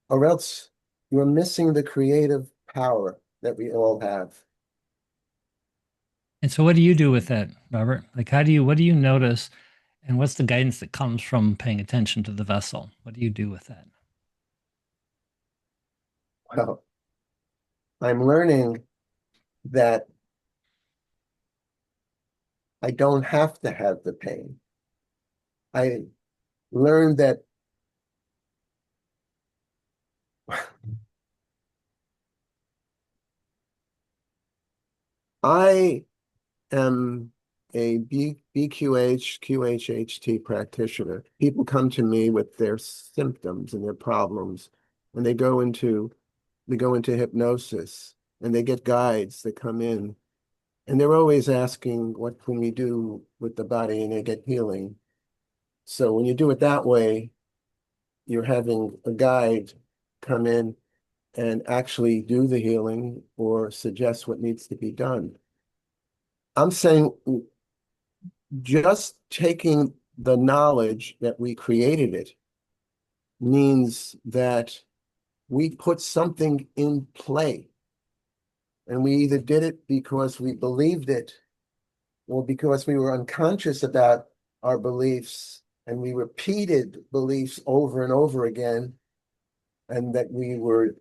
or else you're missing the creative power that we all have. And so what do you do with that, Robert? Like what do you notice and what's the guidance that comes from paying attention to the vessel? What do you do with that? Well, I'm learning that I don't have to have the pain. I learned that I am a BQH, QHHT practitioner. People come to me with their symptoms and their problems, and they go into hypnosis, and they get guides that come in, and they're always asking, what can we do with the body? And they get healing. So when you do it that way, you're having a guide come in and actually do the healing or suggest what needs to be done. I'm saying just taking the knowledge that we created it means that we put something in play. And we either did it because we believed it or because we were unconscious about our beliefs and we repeated beliefs over and over again, and that we were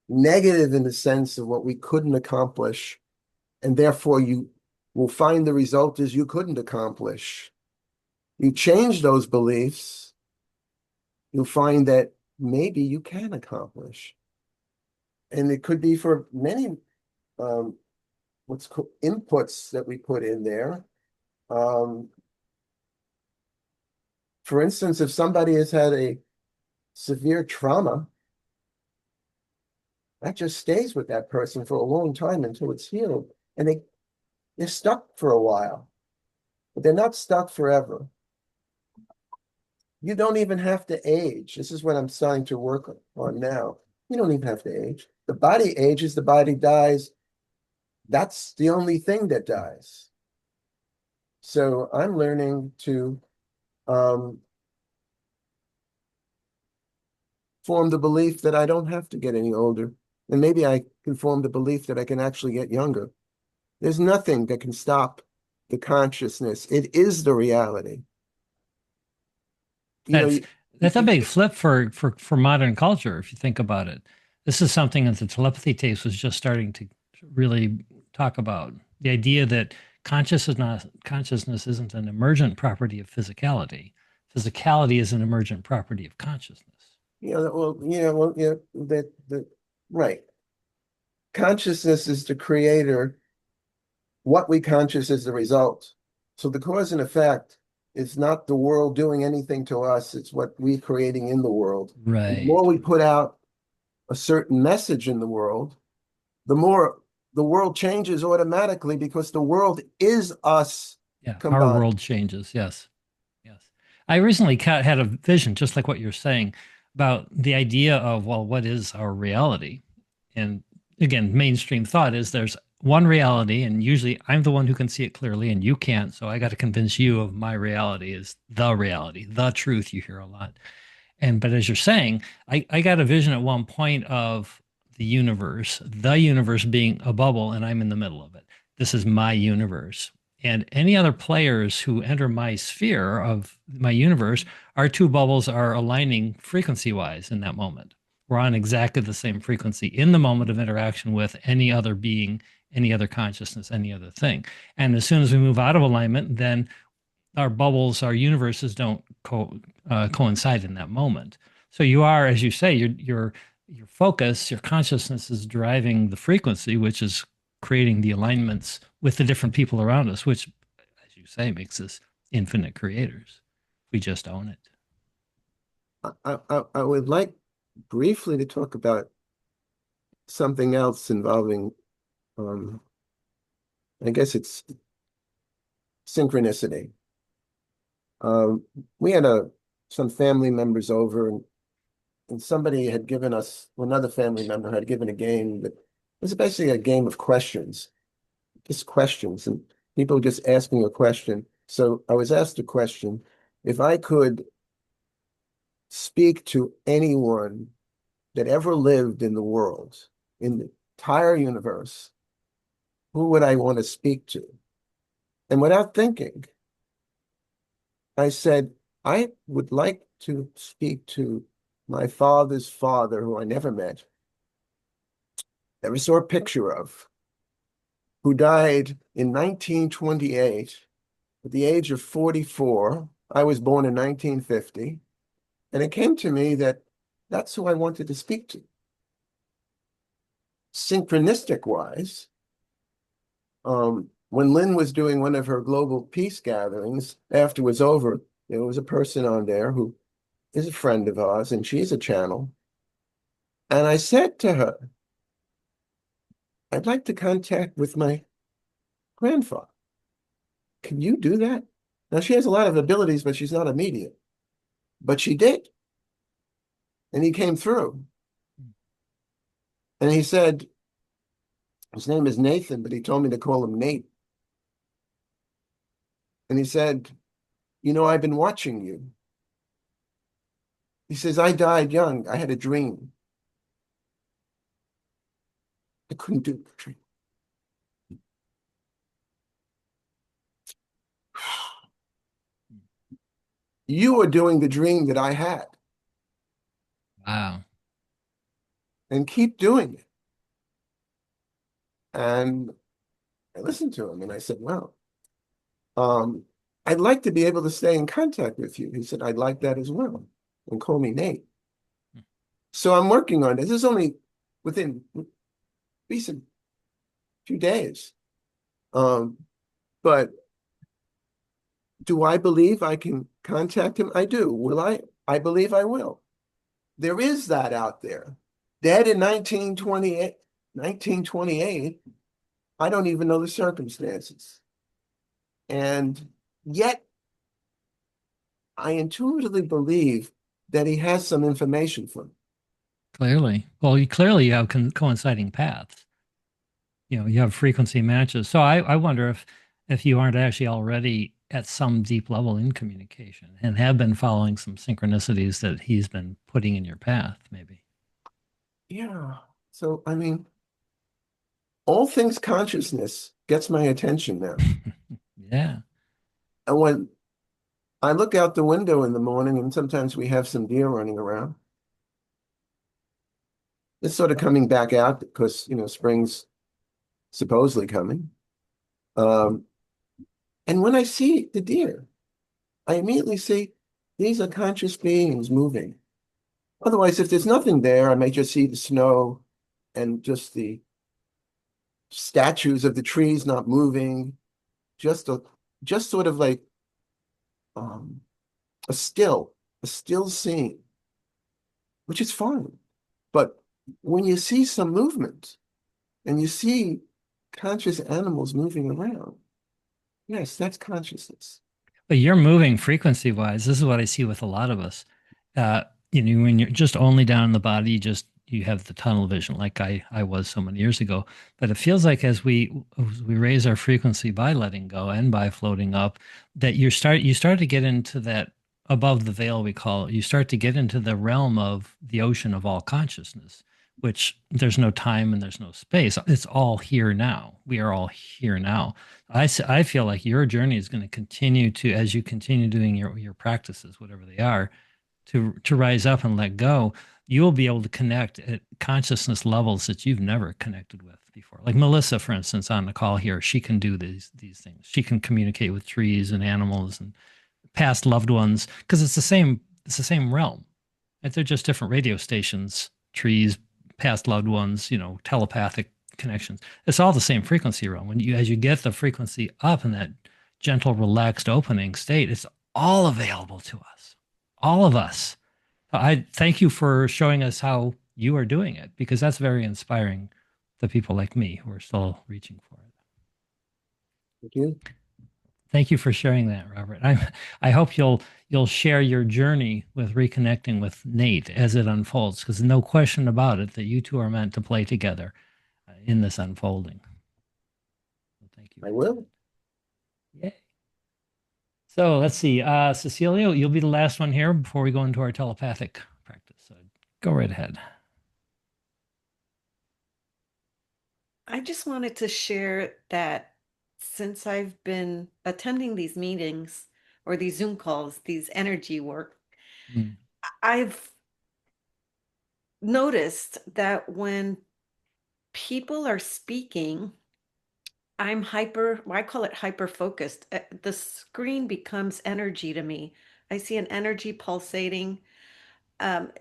negative in the sense of what we couldn't accomplish. And therefore, you will find the result is you couldn't accomplish. You change those beliefs, you'll find that maybe you can accomplish. And it could be for many what's called inputs that we put in there. For instance, if somebody has had a severe trauma, that just stays with that person for a long time until it's healed. And they're stuck for a while, but they're not stuck forever. You don't even have to age. This is what I'm starting to work on now. You don't even have to age. The body ages, the body dies. That's the only thing that dies. So I'm learning to form the belief that I don't have to get any older. And maybe I can form the belief that I can actually get younger. There's nothing that can stop the consciousness. It is the reality. That's a big flip for modern culture if you think about it. This is something that the telepathy tapes was just starting to really talk about. The idea that consciousness isn't an emergent property of physicality. Physicality is an emergent property of consciousness. Right. Consciousness is the creator. What we conscious is the result. So the cause and effect is not the world doing anything to us. It's what we're creating in the world. Right. The more we put out a certain message in the world, the more the world changes automatically because the world is us. Yeah, combined. Our world changes. Yes. Yes. I recently had a vision, just like what you're saying, about the idea of, well, what is our reality? And again, mainstream thought is there's one reality, and usually I'm the one who can see it clearly and you can't. So I got to convince you of my reality is the reality, the truth. You hear a lot. But as you're saying, I got a vision at one point of the universe being a bubble, and I'm in the middle of it. This is my universe. And any other players who enter my sphere of my universe, our two bubbles are aligning frequency wise in that moment. we're on exactly the same frequency in the moment of interaction with any other being, any other consciousness, any other thing. And as soon as we move out of alignment, then our bubbles, our universes don't coincide in that moment. So you are, as you say, your focus, your consciousness is driving the frequency, which is creating the alignments with the different people around us, which, as you say, makes us infinite creators. We just own it. I would like briefly to talk about something else involving, I guess it's synchronicity. We had some family members over, and somebody had given us, another family member had given a game that was basically a game of questions, just questions, and people just asking a question. So I was asked a question: if I could speak to anyone that ever lived in the world, in the entire universe, who would I want to speak to? And without thinking, I said, I would like to speak to my father's father, who I never met, never saw a picture of, who died in 1928 at the age of 44. I was born in 1950. And it came to me that that's who I wanted to speak to. Synchronistic wise, when Lynn was doing one of her global peace gatherings, after it was over, there was a person on there who is a friend of ours, and she's a channel. And I said to her, I'd like to contact with my grandfather. Can you do that? Now, she has a lot of abilities, but she's not a medium. But she did. And he came through. And he said, his name is Nathan, but he told me to call him Nate. And he said, you know, I've been watching you. He says, I died young. I had a dream. I couldn't do the dream. You are doing the dream that I had. Wow. And keep doing it. And I listened to him and I said, wow, I'd like to be able to stay in contact with you. He said, I'd like that as well. And call me Nate. So I'm working on this. This is only within recent few days. But do I believe I can contact him? I do. Will I? I believe I will. There is that out there. Dead in 1928. I don't even know the circumstances. And yet, I intuitively believe that he has some information for me. Clearly. Well, you have coinciding paths. You have frequency matches. So I wonder if you aren't actually already at some deep level in communication and have been following some synchronicities that he's been putting in your path, maybe. Yeah. So, I mean, all things consciousness gets my attention now. Yeah. And when I look out the window in the morning, and sometimes we have some deer running around, it's sort of coming back out because, spring's supposedly coming. Um, and when I see the deer, I immediately see these are conscious beings moving. Otherwise, if there's nothing there, I may just see the snow and just the statues of the trees not moving, just sort of like um, a still scene, which is fine. But when you see some movement and you see conscious animals moving around, yes, that's consciousness. But you're moving frequency wise. This is what I see with a lot of us. Uh, when you're just only down in the body, you have the tunnel vision, like I was so many years ago. But it feels like as we raise our frequency by letting go and by floating up, that you start to get into that above the veil, we call it. You start to get into the realm of the ocean of all consciousness, which there's no time and there's no space. It's all here now. We are all here now. I feel like your journey is going to continue to, as you continue doing your practices, whatever they are, to rise up and let go. you'll be able to connect at consciousness levels that you've never connected with before. Like Melissa, for instance, on the call here, she can do these things. She can communicate with trees and animals and past loved ones because it's the same realm. And they're just different radio stations, trees, past loved ones, telepathic connections. It's all the same frequency realm. As you get the frequency up in that gentle, relaxed opening state, it's all available to us, all of us. I thank you for showing us how you are doing it because that's very inspiring to people like me who are still reaching for it. Thank you. Thank you for sharing that, Robert. I hope you'll share your journey with reconnecting with Nate as it unfolds, because no question about it that you two are meant to play together in this unfolding. So thank you. I will. Yay. So let's see, Cecilia, you'll be the last one here before we go into our telepathic practice. So go right ahead. I just wanted to share that since I've been attending these meetings or these Zoom calls, these energy work, I've noticed that when people are speaking, I call it hyper focused. The screen becomes energy to me. I see an energy pulsating. Um,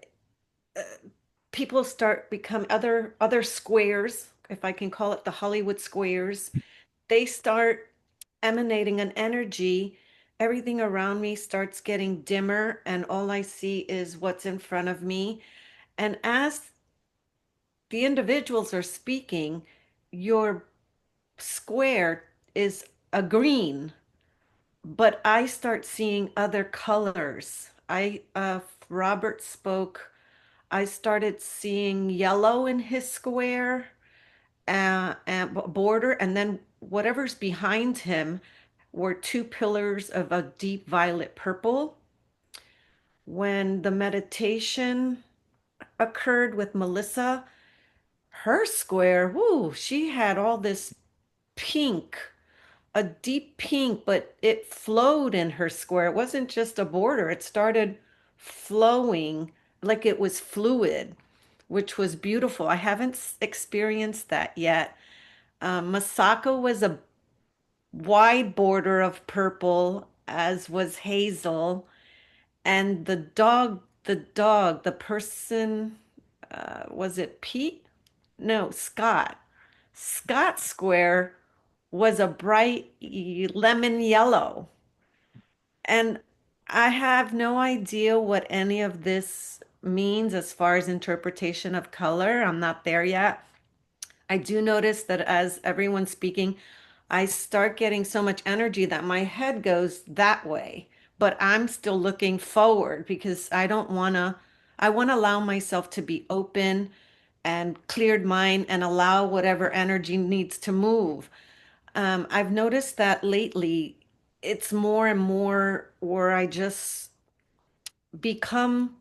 People start become other squares, if I can call it the Hollywood squares. They start emanating an energy. Everything around me starts getting dimmer, and all I see is what's in front of me. And as the individuals are speaking, your square is a green, but I start seeing other colors. Robert spoke, I started seeing yellow in his square and border, and then whatever's behind him were two pillars of a deep violet purple. When the meditation occurred with Melissa, her square, whoo, she had all this pink, a deep pink, but it flowed in her square. It wasn't just a border, it started flowing like it was fluid, which was beautiful. I haven't experienced that yet. Masako was a wide border of purple, as was Hazel. And the person, was it Pete? No, Scott. Scott Square was a bright lemon yellow. And I have no idea what any of this means as far as interpretation of color. I'm not there yet. I do notice that as everyone's speaking, I start getting so much energy that my head goes that way. But I'm still looking forward because I want to allow myself to be open and cleared mind and allow whatever energy needs to move. I've noticed that lately it's more and more where I just become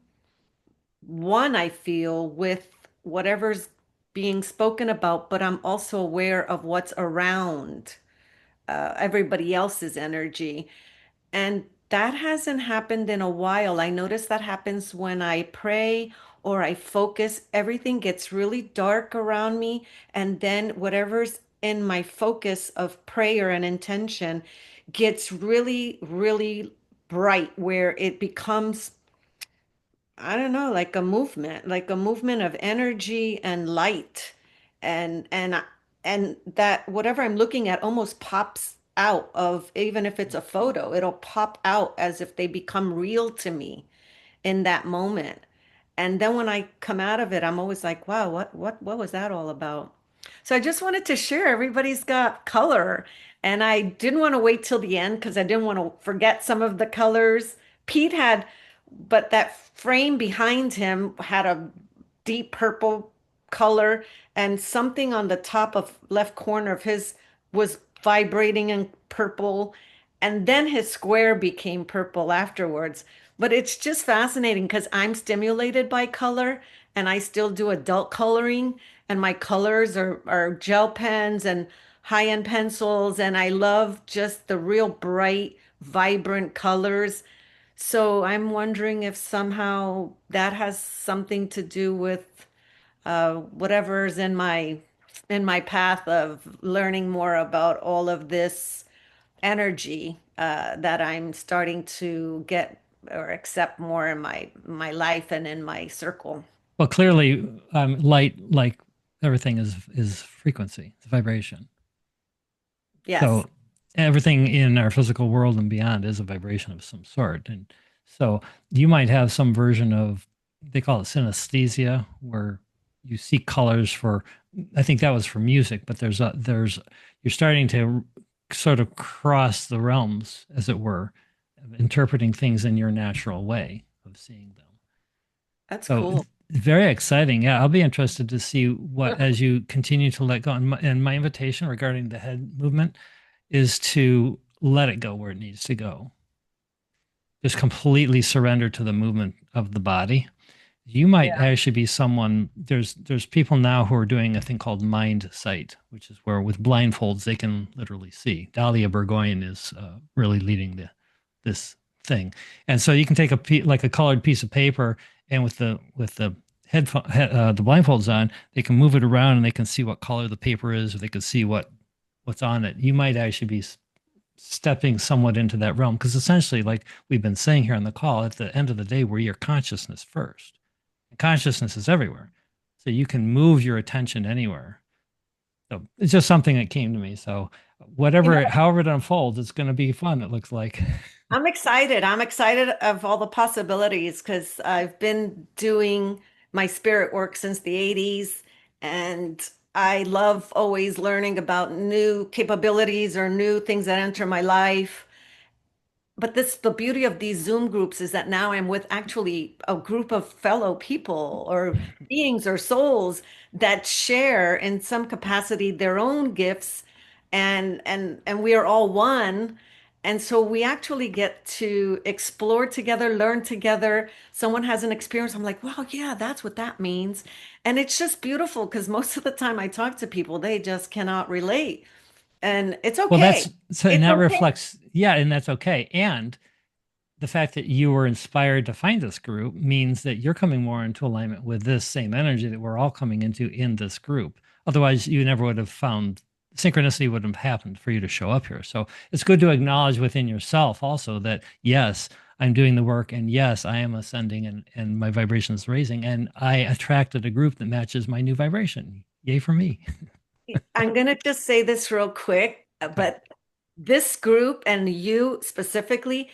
one, I feel, with whatever's being spoken about, but I'm also aware of what's around everybody else's energy. And that hasn't happened in a while. I notice that happens when I pray or I focus. Everything gets really dark around me. And then whatever's in my focus of prayer and intention gets really, really bright, where it becomes, I don't know, like a movement of energy and light. And that whatever I'm looking at almost pops out of, even if it's a photo, it'll pop out as if they become real to me in that moment. And then when I come out of it, I'm always like, wow, what was that all about? So I just wanted to share everybody's got color. And I didn't want to wait till the end because I didn't want to forget some of the colors. Pete had, but that frame behind him had a deep purple color, and something on the top of left corner of his was vibrating in purple, and then his square became purple afterwards. But it's just fascinating because I'm stimulated by color and I still do adult coloring, and my colors are gel pens and high-end pencils, and I love just the real bright, vibrant colors. So I'm wondering if somehow that has something to do with whatever's in my path of learning more about all of this energy that I'm starting to get or accept more in my life and in my circle. Well, clearly, light, like everything, is frequency, it's vibration. Yes, So everything in our physical world and beyond is a vibration of some sort. And so you might have some version of, they call it synesthesia, where you see colors for, I think that was for music, but you're starting to sort of cross the realms, as it were, of interpreting things in your natural way of seeing them. that's So cool. very exciting. Yeah, I'll be interested to see what, as you continue to let go. And my invitation regarding the head movement is to let it go where it needs to go. Just completely surrender to the movement of the body. You might Yeah. actually be someone. There's people now who are doing a thing called mind sight, which is where with blindfolds they can literally see. Dahlia Burgoyne is really leading this thing, and so you can take like a colored piece of paper, and with the the blindfolds on, they can move it around and they can see what color the paper is, or they can see what's on it. You might actually be stepping somewhat into that realm because essentially, like we've been saying here on the call, at the end of the day, we're your consciousness first. And consciousness is everywhere. So you can move your attention anywhere. So it's just something that came to me. So You know, however it unfolds, it's going to be fun, it looks like. I'm excited. I'm excited of all the possibilities because I've been doing my spirit work since the 80s, and I love always learning about new capabilities or new things that enter my life. But this, the beauty of these Zoom groups is that now I'm with actually a group of fellow people or beings or souls that share in some capacity their own gifts, and we are all one. And so we actually get to explore together, learn together. Someone has an experience. I'm like, wow, yeah, that's what that means. And it's just beautiful because most of the time I talk to people, they just cannot relate. And it's Well, okay. that's so, and It's that okay. reflects, yeah, and that's okay. And the fact that you were inspired to find this group means that you're coming more into alignment with this same energy that we're all coming into in this group. Otherwise, you never would have found synchronicity wouldn't have happened for you to show up here. So it's good to acknowledge within yourself also that yes, I'm doing the work, and yes, I am ascending, and my vibration is raising, and I attracted a group that matches my new vibration. Yay for me. I'm going to just say this real quick, Okay. but this group and you specifically,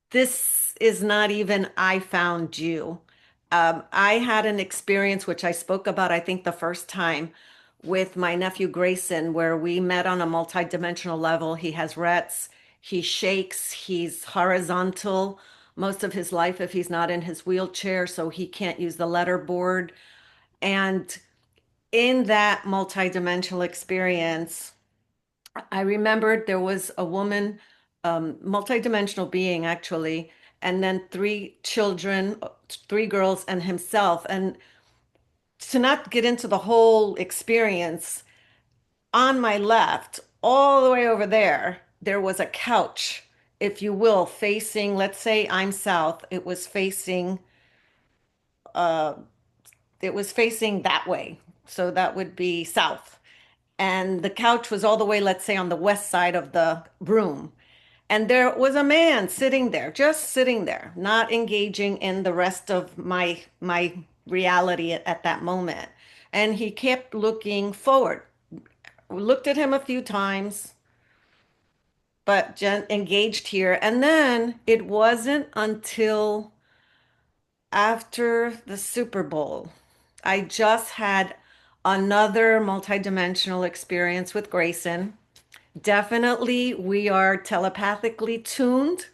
this is not even I found you. I had an experience which I spoke about, I think, the first time with my nephew Grayson, where we met on a multidimensional level. He has Rets, he shakes, he's horizontal most of his life if he's not in his wheelchair, so he can't use the letter board. And in that multidimensional experience, I remembered there was a woman, multidimensional being actually, and then three children, three girls, and himself. And to not get into the whole experience, on my left, all the way over there, there was a couch, if you will, facing, let's say I'm south, uh, it was facing that way. So that would be south. And the couch was all the way, let's say, on the west side of the room. And there was a man sitting there, just sitting there, not engaging in the rest of my reality at that moment. And he kept looking forward. We looked at him a few times, but engaged here. And then it wasn't until after the Super Bowl, I just had another multidimensional experience with Grayson. Definitely, we are telepathically tuned.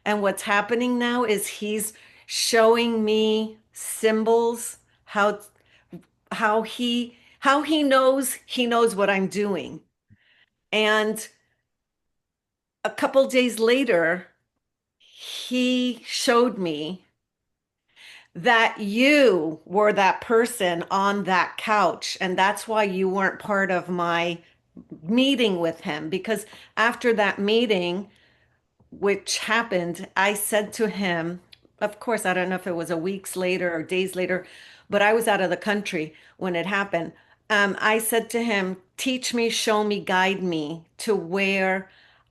And what's happening now is he's showing me symbols, how he knows what I'm doing. And a couple days later, he showed me that you were that person on that couch, and that's why you weren't part of my meeting with him, because after that meeting, which happened, I said to him, of course, I don't know if it was a weeks later or days later, but I was out of the country when it happened. I said to him, teach me, show me, guide me to where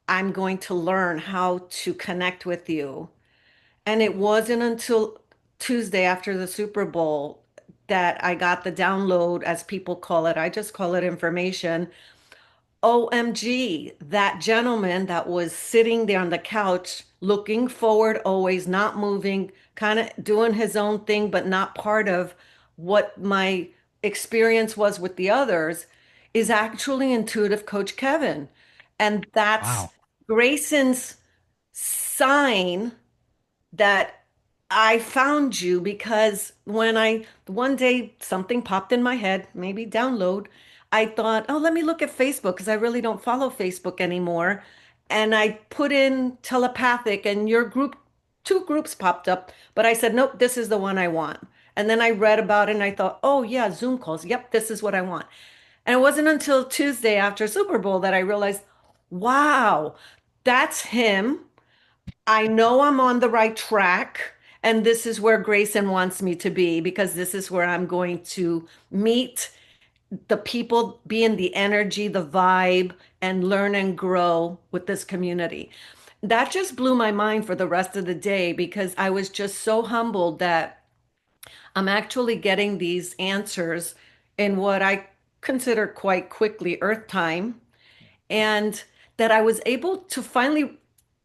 I'm going to learn how to connect with you. And it wasn't until Tuesday after the Super Bowl that I got the download, as people call it. I just call it information. OMG, that gentleman that was sitting there on the couch, looking forward, always not moving, kind of doing his own thing, but not part of what my experience was with the others, is actually intuitive coach Kevin. And that's Wow. Grayson's sign that I found you because when I one day something popped in my head, maybe download, I thought, oh, let me look at Facebook because I really don't follow Facebook anymore. And I put in telepathic and your group, two groups popped up, but I said, nope, this is the one I want. And then I read about it and I thought, oh, yeah, Zoom calls. Yep, this is what I want. And it wasn't until Tuesday after Super Bowl that I realized, wow, that's him. I know I'm on the right track, and this is where Grayson wants me to be because this is where I'm going to meet the people, be in the energy, the vibe, and learn and grow with this community. That just blew my mind for the rest of the day because I was just so humbled that I'm actually getting these answers in what I consider quite quickly Earth time, and that I was able to finally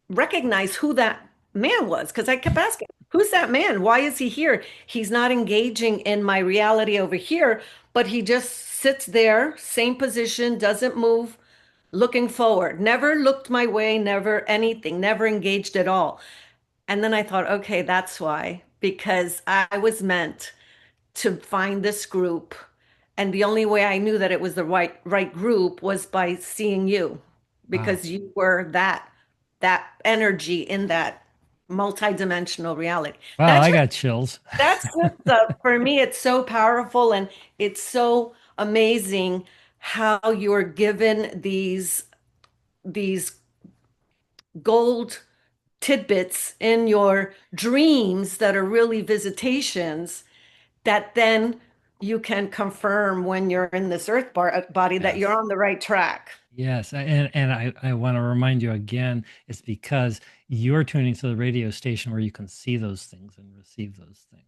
recognize who that man was because I kept asking, who's that man? Why is he here? He's not engaging in my reality over here, but he just sits there, same position, doesn't move, looking forward, never looked my way, never anything, never engaged at all. And then I thought, okay, that's why, because I was meant to find this group. And the only way I knew that it was the right group was by seeing you Wow. because you were that energy in that multidimensional reality. Wow, That's I just got chills. that's just for me it's so powerful and it's so amazing how you're given these gold tidbits in your dreams that are really visitations that then you can confirm when you're in this body that you're Yes. on the right track. Yes, and I want to remind you again, it's because you're tuning to the radio station where you can see those things and receive those things.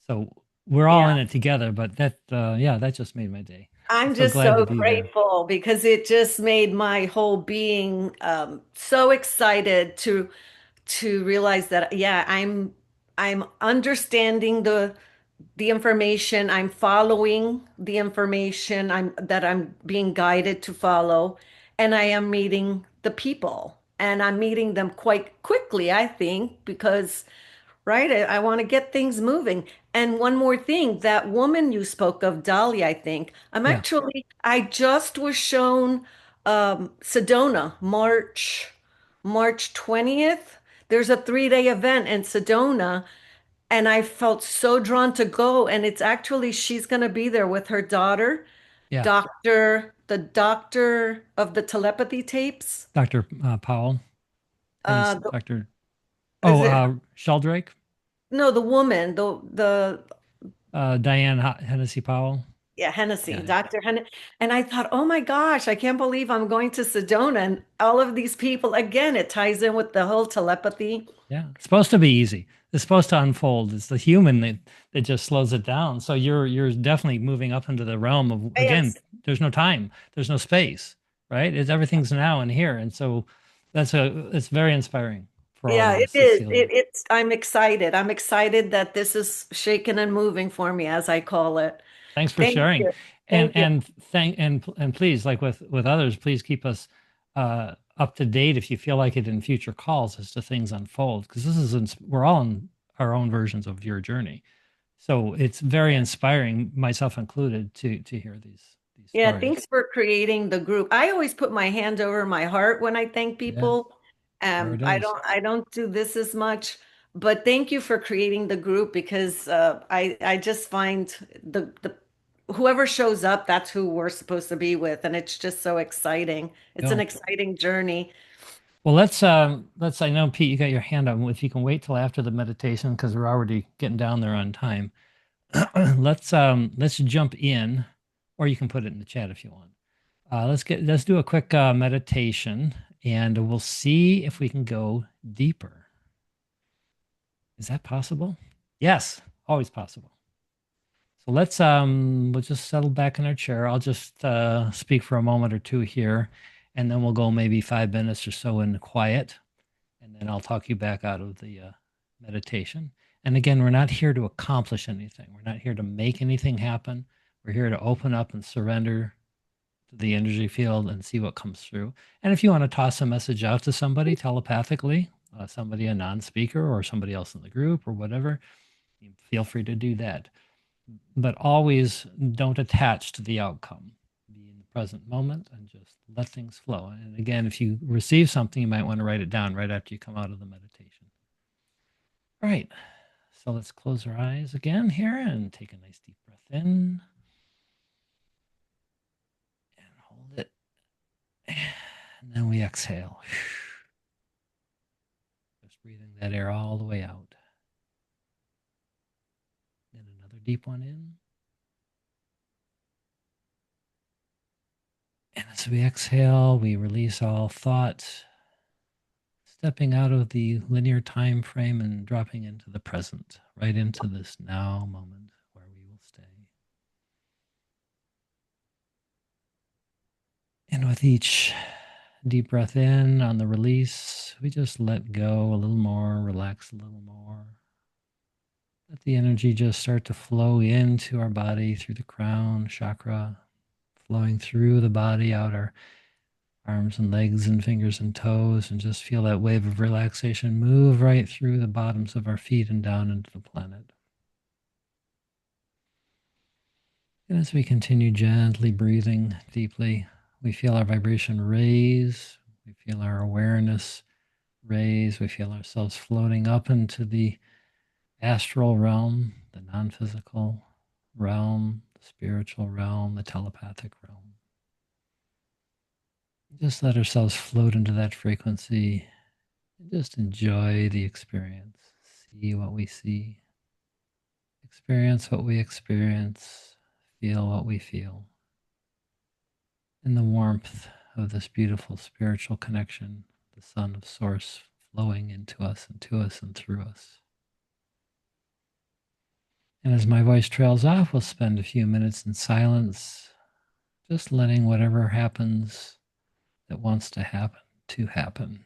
So we're all Yeah, in it together, but that yeah, that just made my day. I'm I'm so just glad to so be there. grateful because it just made my whole being so excited to realize that yeah, I'm understanding the information, I'm following the information I'm being guided to follow, and I am meeting the people. And I'm meeting them quite quickly, I think, because right, I want to get things moving. And one more thing, that woman you spoke of, Dolly, I think, Yeah, I just was shown Sedona, March 20th. There's a 3-day event in Sedona and I felt so drawn to go. And it's actually, she's going to be there with her daughter, yeah. the doctor of the telepathy tapes. Dr. Powell, Uh, Hennessy, Dr. is Oh, it, Sheldrake, no, the woman, the Diane Hennessy Powell. yeah, Hennessy, Yeah, Dr. Hennessy. And I thought, oh my gosh, I can't believe I'm going to Sedona and all of these people. Again, it ties in with the whole telepathy. yeah. It's supposed to be easy. It's supposed to unfold. It's the human that just slows it down. So you're definitely moving up into the realm of again, Yes. there's no time, there's no space, right? It's everything's now and here. And so it's very inspiring for all Yeah, of it us to is. feel that. I'm excited. I'm excited that this is shaking and moving for me, as I call it. Thanks for Thank sharing. you. And Thank you. please, like with others, please keep us up to date if you feel like it in future calls as to things unfold, because we're all in our own versions of your journey. So it's very inspiring, myself included, to hear these Yeah, stories. thanks for creating the group. I always put my hand over my heart when I thank Yeah, people. there it I is. don't do this as much, but thank you for creating the group because I just find the whoever shows up, that's who we're supposed to be with, and it's just so exciting. It's an Yeah. exciting journey. Well, I know Pete, you got your hand up. If you can wait till after the meditation, because we're already getting down there on time. Let's jump in, or you can put it in the chat if you want. Let's do a quick meditation, and we'll see if we can go deeper. Is that possible? Yes, always possible. So we'll just settle back in our chair. I'll just speak for a moment or two here, and then we'll go maybe 5 minutes or so in quiet, and then I'll talk you back out of the meditation. And again, we're not here to accomplish anything. We're not here to make anything happen. We're here to open up and surrender to the energy field and see what comes through. And if you want to toss a message out to somebody telepathically, somebody, a non-speaker or somebody else in the group or whatever, feel free to do that. But always don't attach to the outcome. Be in the present moment and just let things flow. And again, if you receive something, you might want to write it down right after you come out of the meditation. All right. So let's close our eyes again here and take a nice deep breath in and hold it. And then we exhale. Just breathing that air all the way out. Then another deep one in. And as we exhale, we release all thoughts, stepping out of the linear time frame and dropping into the present, right into this now moment where we will stay. And with each deep breath in on the release, we just let go a little more, relax a little more. Let the energy just start to flow into our body through the crown chakra, flowing through the body, out our arms and legs and fingers and toes, and just feel that wave of relaxation move right through the bottoms of our feet and down into the planet. And as we continue gently breathing deeply, we feel our vibration raise, we feel our awareness raise, we feel ourselves floating up into the astral realm, the non physical realm, the spiritual realm, the telepathic realm. Just let ourselves float into that frequency and just enjoy the experience. See what we see, experience what we experience, feel what we feel. In the warmth of this beautiful spiritual connection, the sun of source flowing into us and to us and through us. And as my voice trails off, we'll spend a few minutes in silence, just letting whatever happens that wants to happen to happen.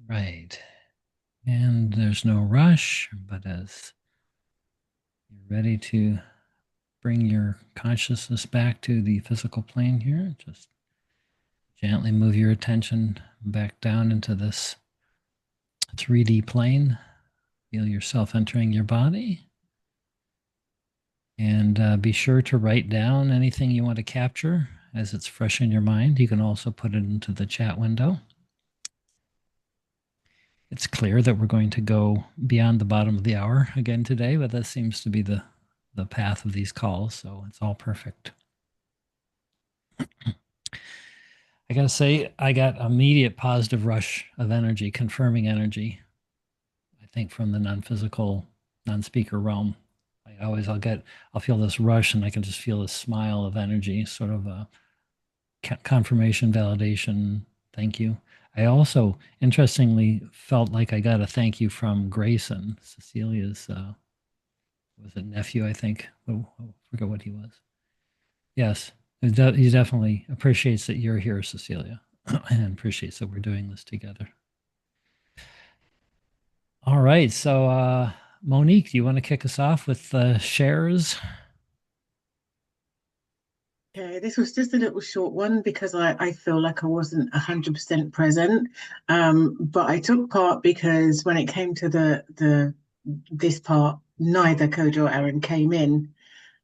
Right. And there's no rush, but as you're ready to bring your consciousness back to the physical plane here, just gently move your attention back down into this 3D plane. Feel yourself entering your body. And be sure to write down anything you want to capture as it's fresh in your mind. You can also put it into the chat window. It's clear that we're going to go beyond the bottom of the hour again today, but that seems to be the path of these calls, so it's all perfect. I gotta say, I got immediate positive rush of energy, confirming energy, I think from the non-physical, non-speaker realm. I'll feel this rush and I can just feel this smile of energy, sort of a confirmation, validation, thank you. I also, interestingly, felt like I got a thank you from Grayson, Cecilia's, was it nephew, I think. I forget what he was. Yes, he definitely appreciates that you're here, Cecilia, and appreciates that we're doing this together. All right, so Monique, do you want to kick us off with shares? Okay, this was just a little short one because I feel like I wasn't 100% present. But I took part because when it came to this part, neither Kojo or Aaron came in.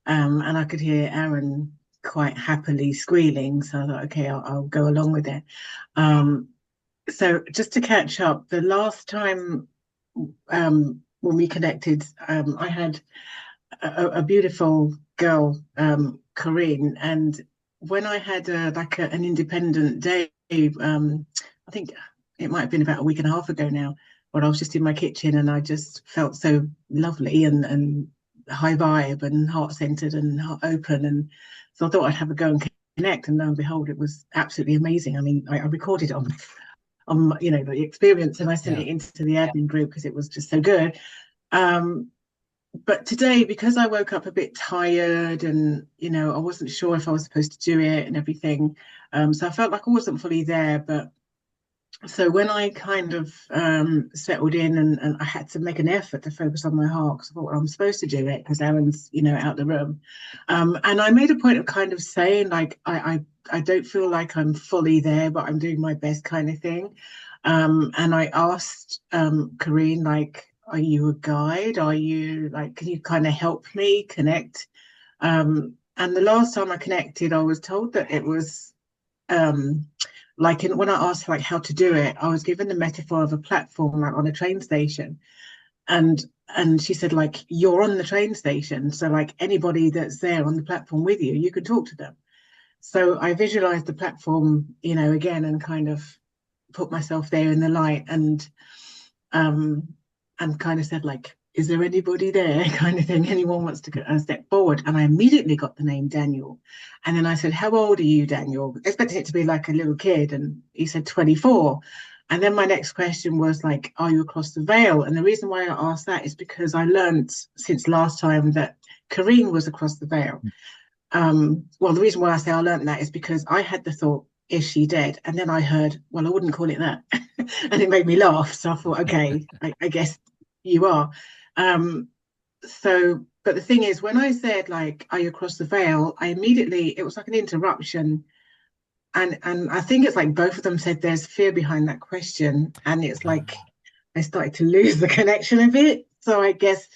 And I could hear Aaron quite happily squealing. So I thought, okay, I'll go along with it. So just to catch up, the last time when we connected, I had a beautiful girl, Corinne, and when I had an independent day, I think it might have been about a week and a half ago now, but I was just in my kitchen and I just felt so lovely and high vibe and heart centered and heart open, and so I thought I'd have a go and connect, and lo and behold, it was absolutely amazing. I mean, I recorded it on the experience, and I sent it into the admin group because it was just so good. But today, because I woke up a bit tired and, I wasn't sure if I was supposed to do it and everything. So I felt like I wasn't fully there. But so when I kind of settled in and I had to make an effort to focus on my heart because I thought, well, I'm supposed to do it because Aaron's, out the room. And I made a point of kind of saying, like, I don't feel like I'm fully there, but I'm doing my best kind of thing. And I asked Corinne, like, are you a guide? Are you like, can you kind of help me connect? And the last time I connected, I was told that it was when I asked like how to do it, I was given the metaphor of a platform like on a train station. And she said, like, you're on the train station. So like anybody that's there on the platform with you, you can talk to them. So I visualized the platform, again, and kind of put myself there in the light um and kind of said, like, is there anybody there, kind of thing, anyone wants to step forward? And I immediately got the name Daniel. And then I said, how old are you, Daniel? Expecting it to be like a little kid. And he said 24. And then my next question was like, are you across the veil? And the reason why I asked that is because I learned since last time that Kareen was across the veil. Well, the reason why I say I learned that is because I had the thought, is she dead? And then I heard, well, I wouldn't call it that. And it made me laugh. So I thought, okay, I guess you are. But the thing is, when I said, like, are you across the veil? It was like an interruption. And I think it's like both of them said there's fear behind that question. And it's like I started to lose the connection a bit. So I guess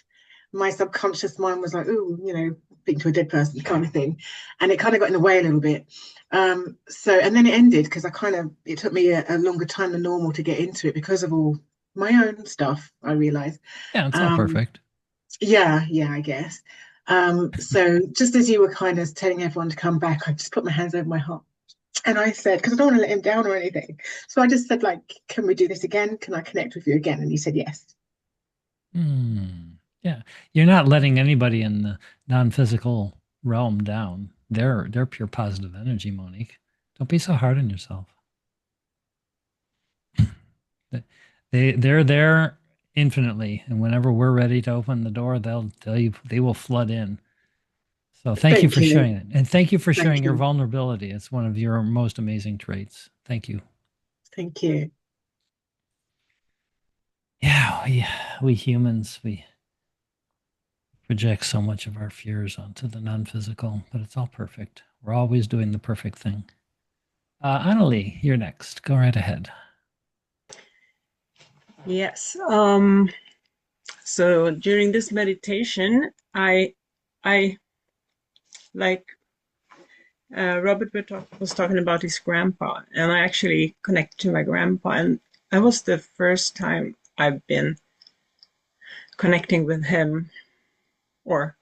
my subconscious mind was like, oh, speaking to a dead person kind of thing. And it kind of got in the way a little bit. And then it ended because it took me a longer time than normal to get into it because of all my own stuff, I realized. Yeah, it's all perfect. Yeah, I guess. So just as you were kind of telling everyone to come back, I just put my hands over my heart. And I said, because I don't want to let him down or anything. So I just said, like, can we do this again? Can I connect with you again? And he said, yes. Yeah. You're not letting anybody in the non-physical realm down. They're pure positive energy, Monique. Don't be so hard on yourself. They're there infinitely, and whenever we're ready to open the door, they will flood in. So thank you for sharing it, and thank you for sharing your vulnerability. It's one of your most amazing traits. Thank you. Thank you. Yeah, we humans, we project so much of our fears onto the non-physical, but it's all perfect. We're always doing the perfect thing. Annalie, you're next. Go right ahead. Yes. So during this meditation, I like Robert was talking about his grandpa, and I actually connected to my grandpa, and that was the first time I've been connecting with him, or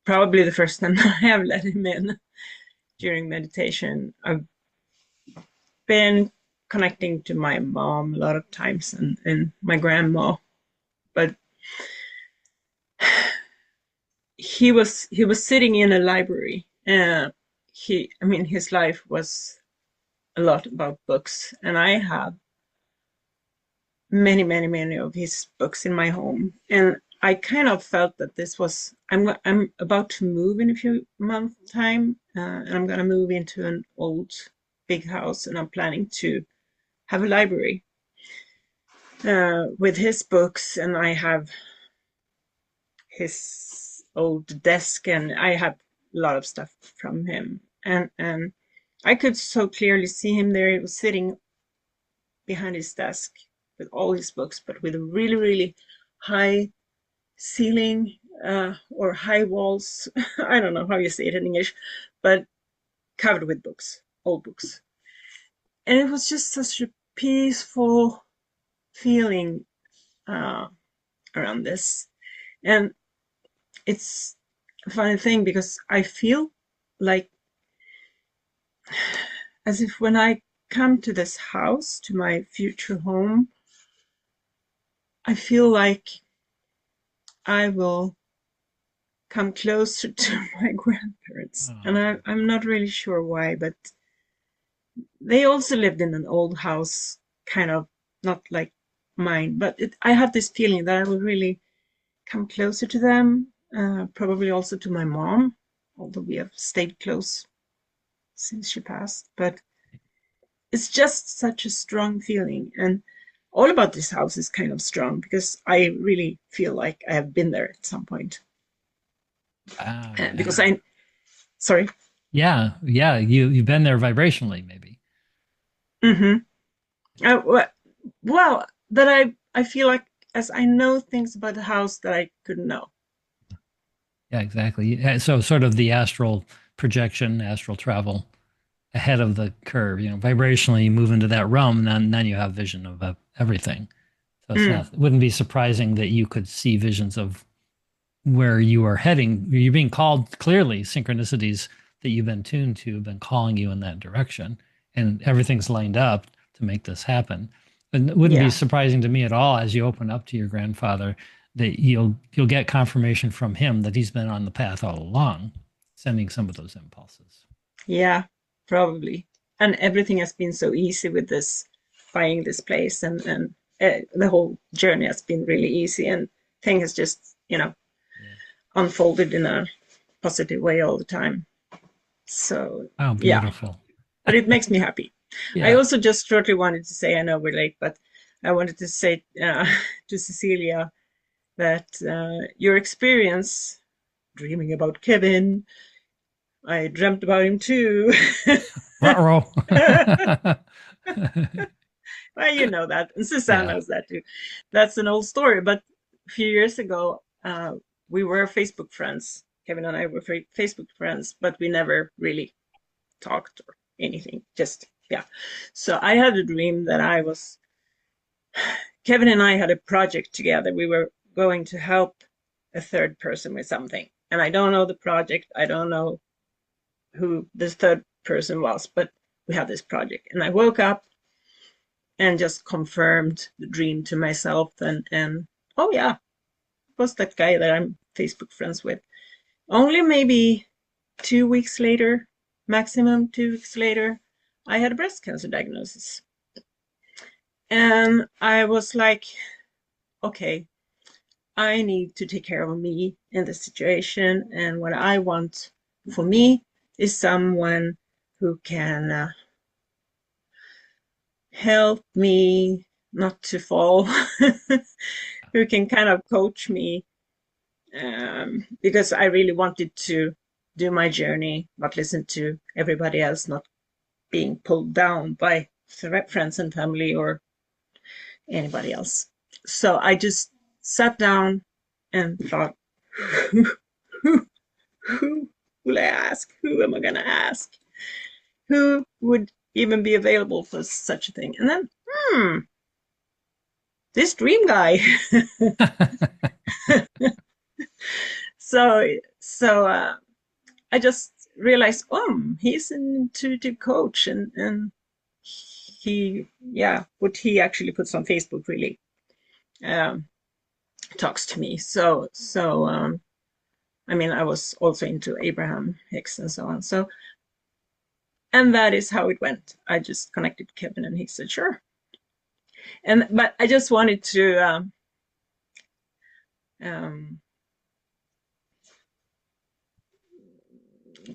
probably the first time I have let him in during meditation. I've been connecting to my mom a lot of times and my grandma, but he was sitting in a library, and his life was a lot about books, and I have many of his books in my home, and I kind of felt that this was I'm about to move in a few months time, and I'm gonna move into an old big house, and I'm planning to have a library with his books, and I have his old desk, and I have a lot of stuff from him, and I could so clearly see him there. He was sitting behind his desk with all his books, but with a really high ceiling, or high walls. I don't know how you say it in English, but covered with books, old books. And it was just such a peaceful feeling around this. And it's a funny thing because I feel like as if when I come to this house, to my future home, I feel like I will come closer to my grandparents. And I'm not really sure why, but they also lived in an old house, kind of not like mine, but I have this feeling that I will really come closer to them, probably also to my mom, although we have stayed close since she passed. But it's just such a strong feeling. And all about this house is kind of strong because I really feel like I have been there at some point. Wow, Because yeah. sorry. Yeah, you've been there vibrationally, maybe. Well, that I feel like as I know things about the house that I couldn't know. Yeah, exactly. Yeah, so sort of the astral projection, astral travel ahead of the curve. Vibrationally, you move into that realm, and then you have vision of everything. So it wouldn't be surprising that you could see visions of where you are heading. You're being called clearly. Synchronicities that you've been tuned to have been calling you in that direction, and everything's lined up to make this happen. And it wouldn't be surprising to me at all as you open up to your grandfather that you'll get confirmation from him that he's been on the path all along, sending some of those impulses. Yeah, probably. And everything has been so easy with this buying this place, and the whole journey has been really easy, and thing has just unfolded in a positive way all the time. So Oh, beautiful. But it makes me happy. Yeah. I also just shortly wanted to say, I know we're late, but I wanted to say to Cecilia that your experience dreaming about Kevin, I dreamt about him too. Well, you know that, and Susanne knows that too. That's an old story, but a few years ago, we were Facebook friends. Kevin and I were Facebook friends, but we never really talked or anything. Just So I had a dream that Kevin and I had a project together. We were going to help a third person with something, and I don't know the project. I don't know who this third person was, but we had this project, and I woke up and just confirmed the dream to myself, and oh yeah, it was that guy that I'm Facebook friends with. Only maybe 2 weeks later, maximum 2 weeks later, I had a breast cancer diagnosis. And I was like, okay, I need to take care of me in this situation. And what I want for me is someone who can help me not to fall, who can kind of coach me, because I really wanted to do my journey, not listen to everybody else, not being pulled down by friends and family or anybody else. So I just sat down and thought, who, who will I ask? Who am I going to ask? Who would even be available for such a thing? And then, this dream guy. So I just realized, he's an intuitive coach, and what he actually puts on Facebook really talks to me. I mean, I was also into Abraham Hicks and so on. And that is how it went. I just connected Kevin, and he said, sure. But I just wanted to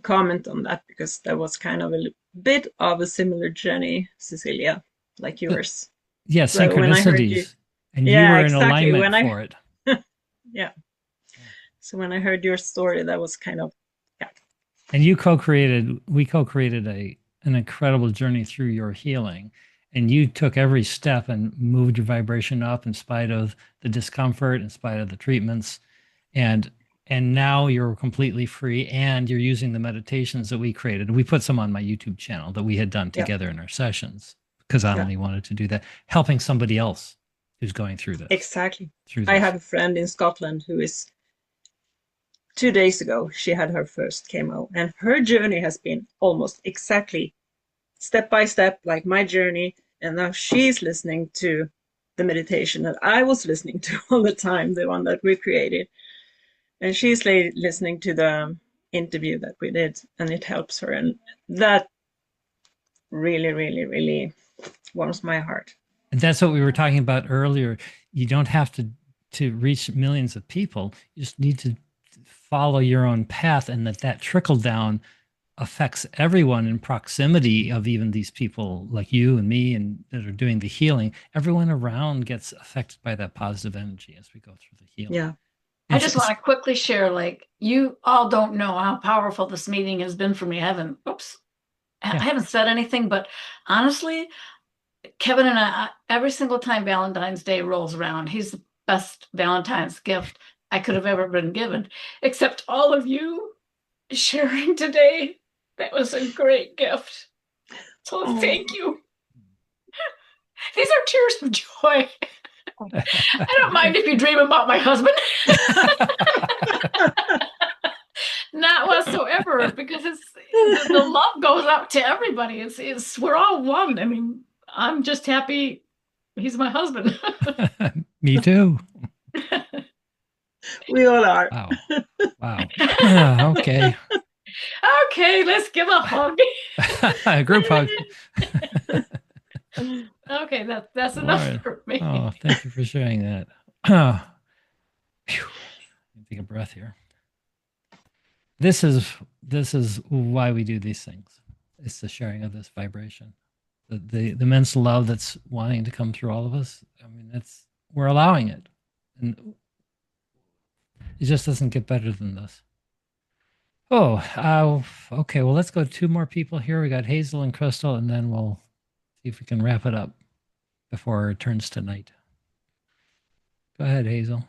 comment on that, because that was kind of a bit of a similar journey, Cecilia, like yours. Yeah, So when I heard you, synchronicities. And you were in exactly. alignment for it. Yeah. So when I heard your story, that was kind of, yeah. And we co-created an incredible journey through your healing. And you took every step and moved your vibration up in spite of the discomfort, in spite of the treatments. And now you're completely free, and you're using the meditations that we created. We put some on my YouTube channel that we had done together in our sessions, because I only wanted to do that, helping somebody else who's going through this. Exactly. I have a friend in Scotland who is 2 days ago, she had her first chemo, and her journey has been almost exactly step by step, like my journey. And now she's listening to the meditation that I was listening to all the time, the one that we created. And she's listening to the interview that we did, and it helps her. And that really, really, really warms my heart. And that's what we were talking about earlier. You don't have to reach millions of people. You just need to follow your own path, and that trickle down affects everyone in proximity of even these people like you and me, and that are doing the healing. Everyone around gets affected by that positive energy as we go through the healing. Yeah. I just want to quickly share, like, you all don't know how powerful this meeting has been for me. I haven't said anything, but honestly, Kevin and I, every single time Valentine's Day rolls around, he's the best Valentine's gift I could have ever been given, except all of you sharing today. That was a great gift. So thank you. These are tears of joy. I don't mind if you dream about my husband. Not whatsoever, because the love goes out to everybody. We're all one. I mean, I'm just happy he's my husband. Me too. We all are. Wow. Okay. Okay, let's give a hug. A group hug. Okay, that's enough for me. Oh, thank you for sharing that. Take a breath here. This is why we do these things. It's the sharing of this vibration, the immense love that's wanting to come through all of us. I mean, we're allowing it, and it just doesn't get better than this. Okay. Well, let's go 2 more people here. We got Hazel and Crystal, and then we'll see if we can wrap it up before it turns to night. Go ahead, Hazel.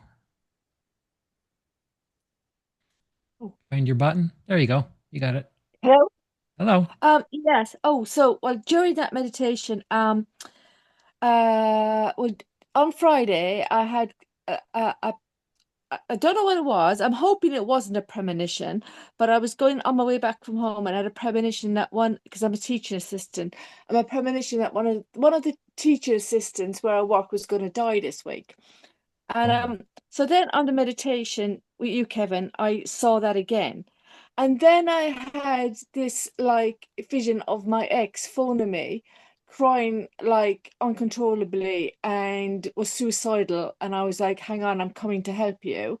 Find your button. There you go. You got it. Hello? Hello. Yes. During that meditation, on Friday, I had I don't know what it was. I'm hoping it wasn't a premonition, but I was going on my way back from home, and I had a premonition that because I'm a teaching assistant, and a premonition that one of the teacher assistants where I work was going to die this week. And so then on the meditation with you, Kevin, I saw that again. And then I had this like vision of my ex phoning me, crying like uncontrollably, and was suicidal. And I was like, hang on, I'm coming to help you.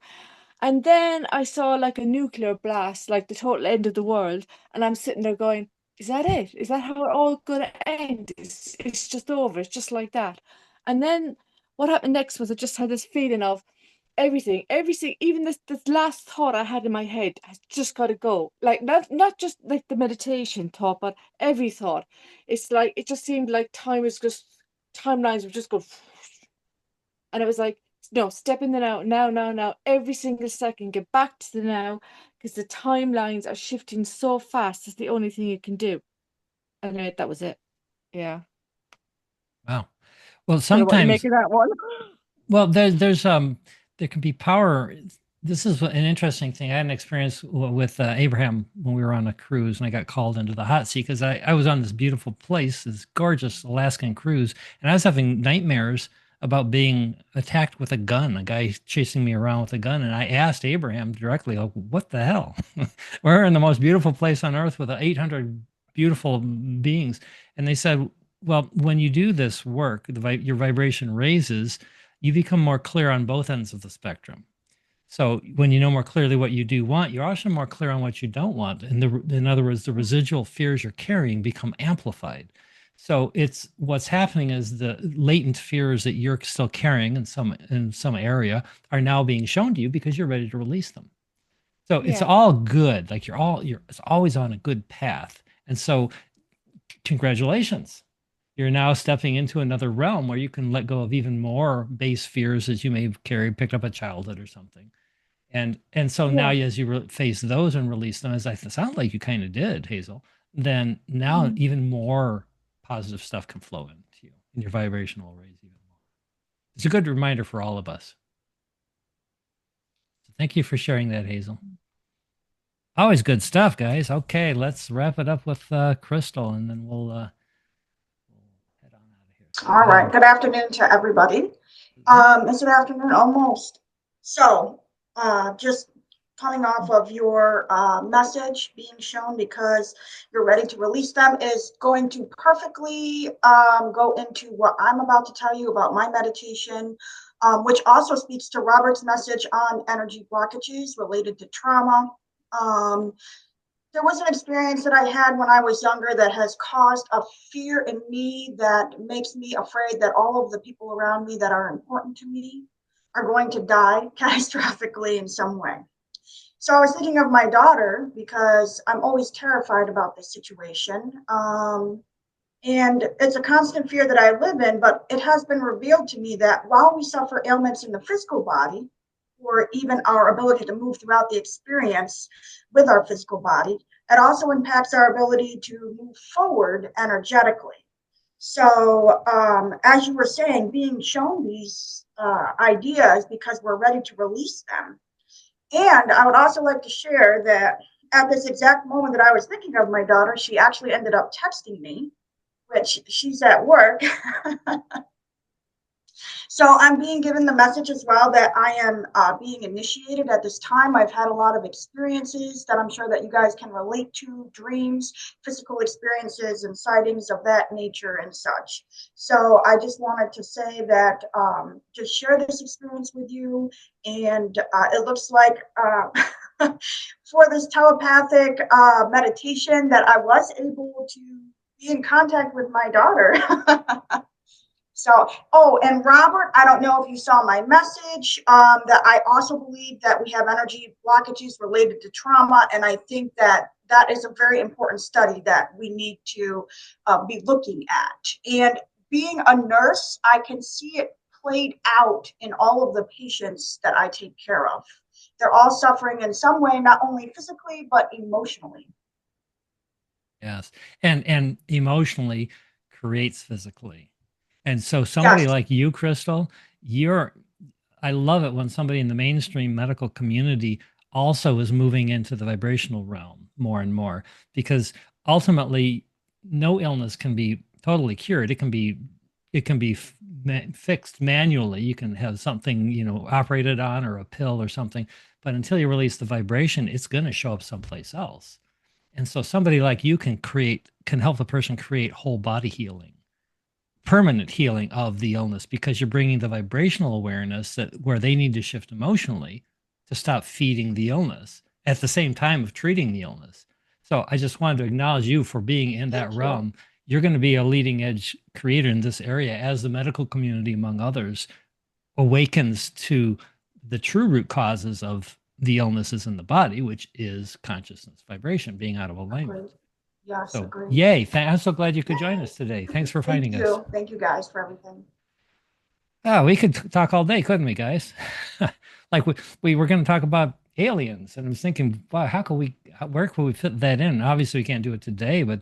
And then I saw like a nuclear blast, like the total end of the world. And I'm sitting there going, is that it? Is that how it all gonna end? It's just over. It's just like that. And then what happened next was I just had this feeling of everything, even this last thought I had in my head has just got to go. Like not just like the meditation thought, but every thought. It's like it just seemed like timelines would just go, and it was like, no, step in the now, now, every single second, get back to the now, because the timelines are shifting so fast. It's the only thing you can do. And that was it. Yeah. Wow. Well, Don't know what you make sometimes, of that one. well, there can be power. This is an interesting thing. I had an experience with Abraham when we were on a cruise, and I got called into the hot seat because I was on this beautiful place, this gorgeous Alaskan cruise, and I was having nightmares about being attacked with a gun, a guy chasing me around with a gun. And I asked Abraham directly, like, what the hell? We're in the most beautiful place on earth with 800 beautiful beings. And they said, well, when you do this work, your vibration raises, you become more clear on both ends of the spectrum. So when you know more clearly what you do want, you're also more clear on what you don't want. And in other words, the residual fears you're carrying become amplified. So it's what's happening is the latent fears that you're still carrying in some area are now being shown to you because you're ready to release them. So it's Yeah. all good. Like it's always on a good path. And so congratulations. You're now stepping into another realm where you can let go of even more base fears that you may have carried, picked up at childhood or something. And so now Yeah. as you face those and release them, as I sound like you kind of did, Hazel, then now Mhm. even more positive stuff can flow into you, and your vibration will raise even more. It's a good reminder for all of us. So thank you for sharing that, Hazel. Always good stuff, guys. Okay, let's wrap it up with Crystal, and then we'll head on out of here. All Go right. ahead. Good afternoon to everybody. It's an afternoon almost. So, just coming off of your message being shown because you're ready to release them is going to perfectly go into what I'm about to tell you about my meditation, which also speaks to Robert's message on energy blockages related to trauma. Um, there was an experience that I had when I was younger that has caused a fear in me that makes me afraid that all of the people around me that are important to me are going to die catastrophically in some way. So I was thinking of my daughter because I'm always terrified about this situation. And it's a constant fear that I live in, but it has been revealed to me that while we suffer ailments in the physical body, or even our ability to move throughout the experience with our physical body, it also impacts our ability to move forward energetically. So, as you were saying, being shown these ideas because we're ready to release them. And I would also like to share that at this exact moment that I was thinking of my daughter, she actually ended up texting me, which she's at work. So I'm being given the message as well that I am being initiated at this time. I've had a lot of experiences that I'm sure that you guys can relate to, dreams, physical experiences, and sightings of that nature and such. So I just wanted to say that just share this experience with you. And it looks like for this telepathic meditation that I was able to be in contact with my daughter. So, oh, and Robert, I don't know if you saw my message that I also believe that we have energy blockages related to trauma. And I think that that is a very important study that we need to be looking at. And being a nurse, I can see it played out in all of the patients that I take care of. They're all suffering in some way, not only physically, but emotionally. Yes, and emotionally creates physically. And so somebody Yes. like you, Crystal, I love it when somebody in the mainstream medical community also is moving into the vibrational realm more and more, because ultimately no illness can be totally cured. It can be fixed manually. You can have something, operated on, or a pill or something, but until you release the vibration, it's going to show up someplace else. And so somebody like you can help the person create whole body healing, permanent healing of the illness, because you're bringing the vibrational awareness that where they need to shift emotionally to stop feeding the illness at the same time of treating the illness. So I just wanted to acknowledge you for being in that Thank you. realm. you're going to be a leading edge creator in this area as the medical community, among others, awakens to the true root causes of the illnesses in the body, which is consciousness vibration being out of alignment. Agreed. Yes, So, agreed. yay. I'm so glad you could join us today. Thanks for Thank finding us. you. Thank you guys for everything. Oh, we could talk all day, couldn't we, guys? Like we were going to talk about aliens, and I was thinking, wow, where can we fit that in? Obviously, we can't do it today, but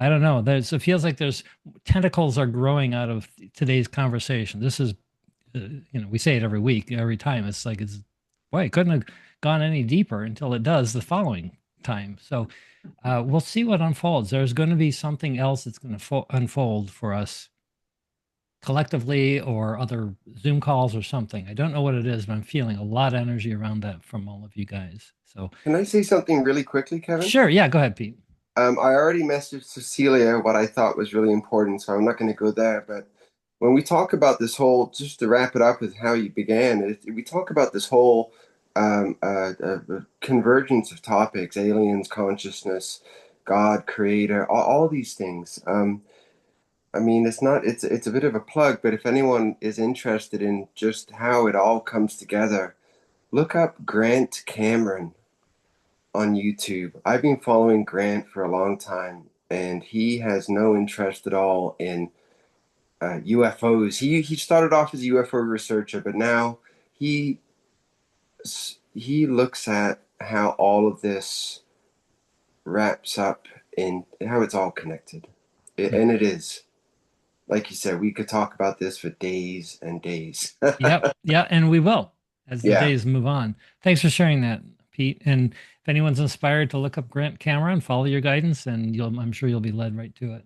I don't know. It feels like there's tentacles are growing out of today's conversation. This is, we say it every week, every time. It's like boy, it couldn't have gone any deeper until it does the following time. So we'll see what unfolds. There's going to be something else that's going to unfold for us collectively or other Zoom calls or something. I don't know what it is, but I'm feeling a lot of energy around that from all of you guys. So, Can I say something really quickly, Kevin? sure. Yeah, go ahead, Pete. I already messaged Cecilia what I thought was really important, so I'm not going to go there. But when we talk about this whole, just to wrap it up with how you began, we talk about this whole convergence of topics: aliens, consciousness, God, creator, all these things. I mean, it's a bit of a plug, but if anyone is interested in just how it all comes together, look up Grant Cameron on YouTube. I've been following Grant for a long time, and he has no interest at all in UFOs. He started off as a UFO researcher, but now he he looks at how all of this wraps up in how it's all connected, and it is. Like you said, we could talk about this for days and days. Yep. Yeah. And we will as the Yeah. days move on. Thanks for sharing that, Pete. And if anyone's inspired to look up Grant Cameron, follow your guidance and I'm sure you'll be led right to it.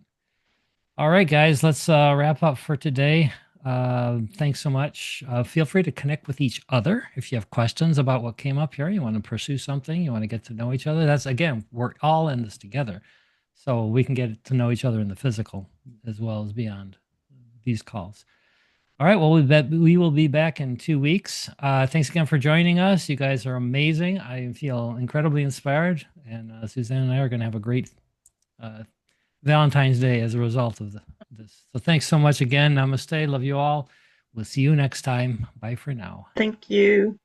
All right, guys, let's wrap up for today. Thanks so much. Feel free to connect with each other if you have questions about what came up here. You want to pursue something, you want to get to know each other. That's, again, we're all in this together. So we can get to know each other in the physical as well as beyond these calls. All right. Well, we will be back in 2 weeks. Thanks again for joining us. You guys are amazing. I feel incredibly inspired. And Suzanne and I are going to have a great Valentine's Day as a result of this. So thanks so much again. Namaste. Love you all. We'll see you next time. Bye for now. Thank you.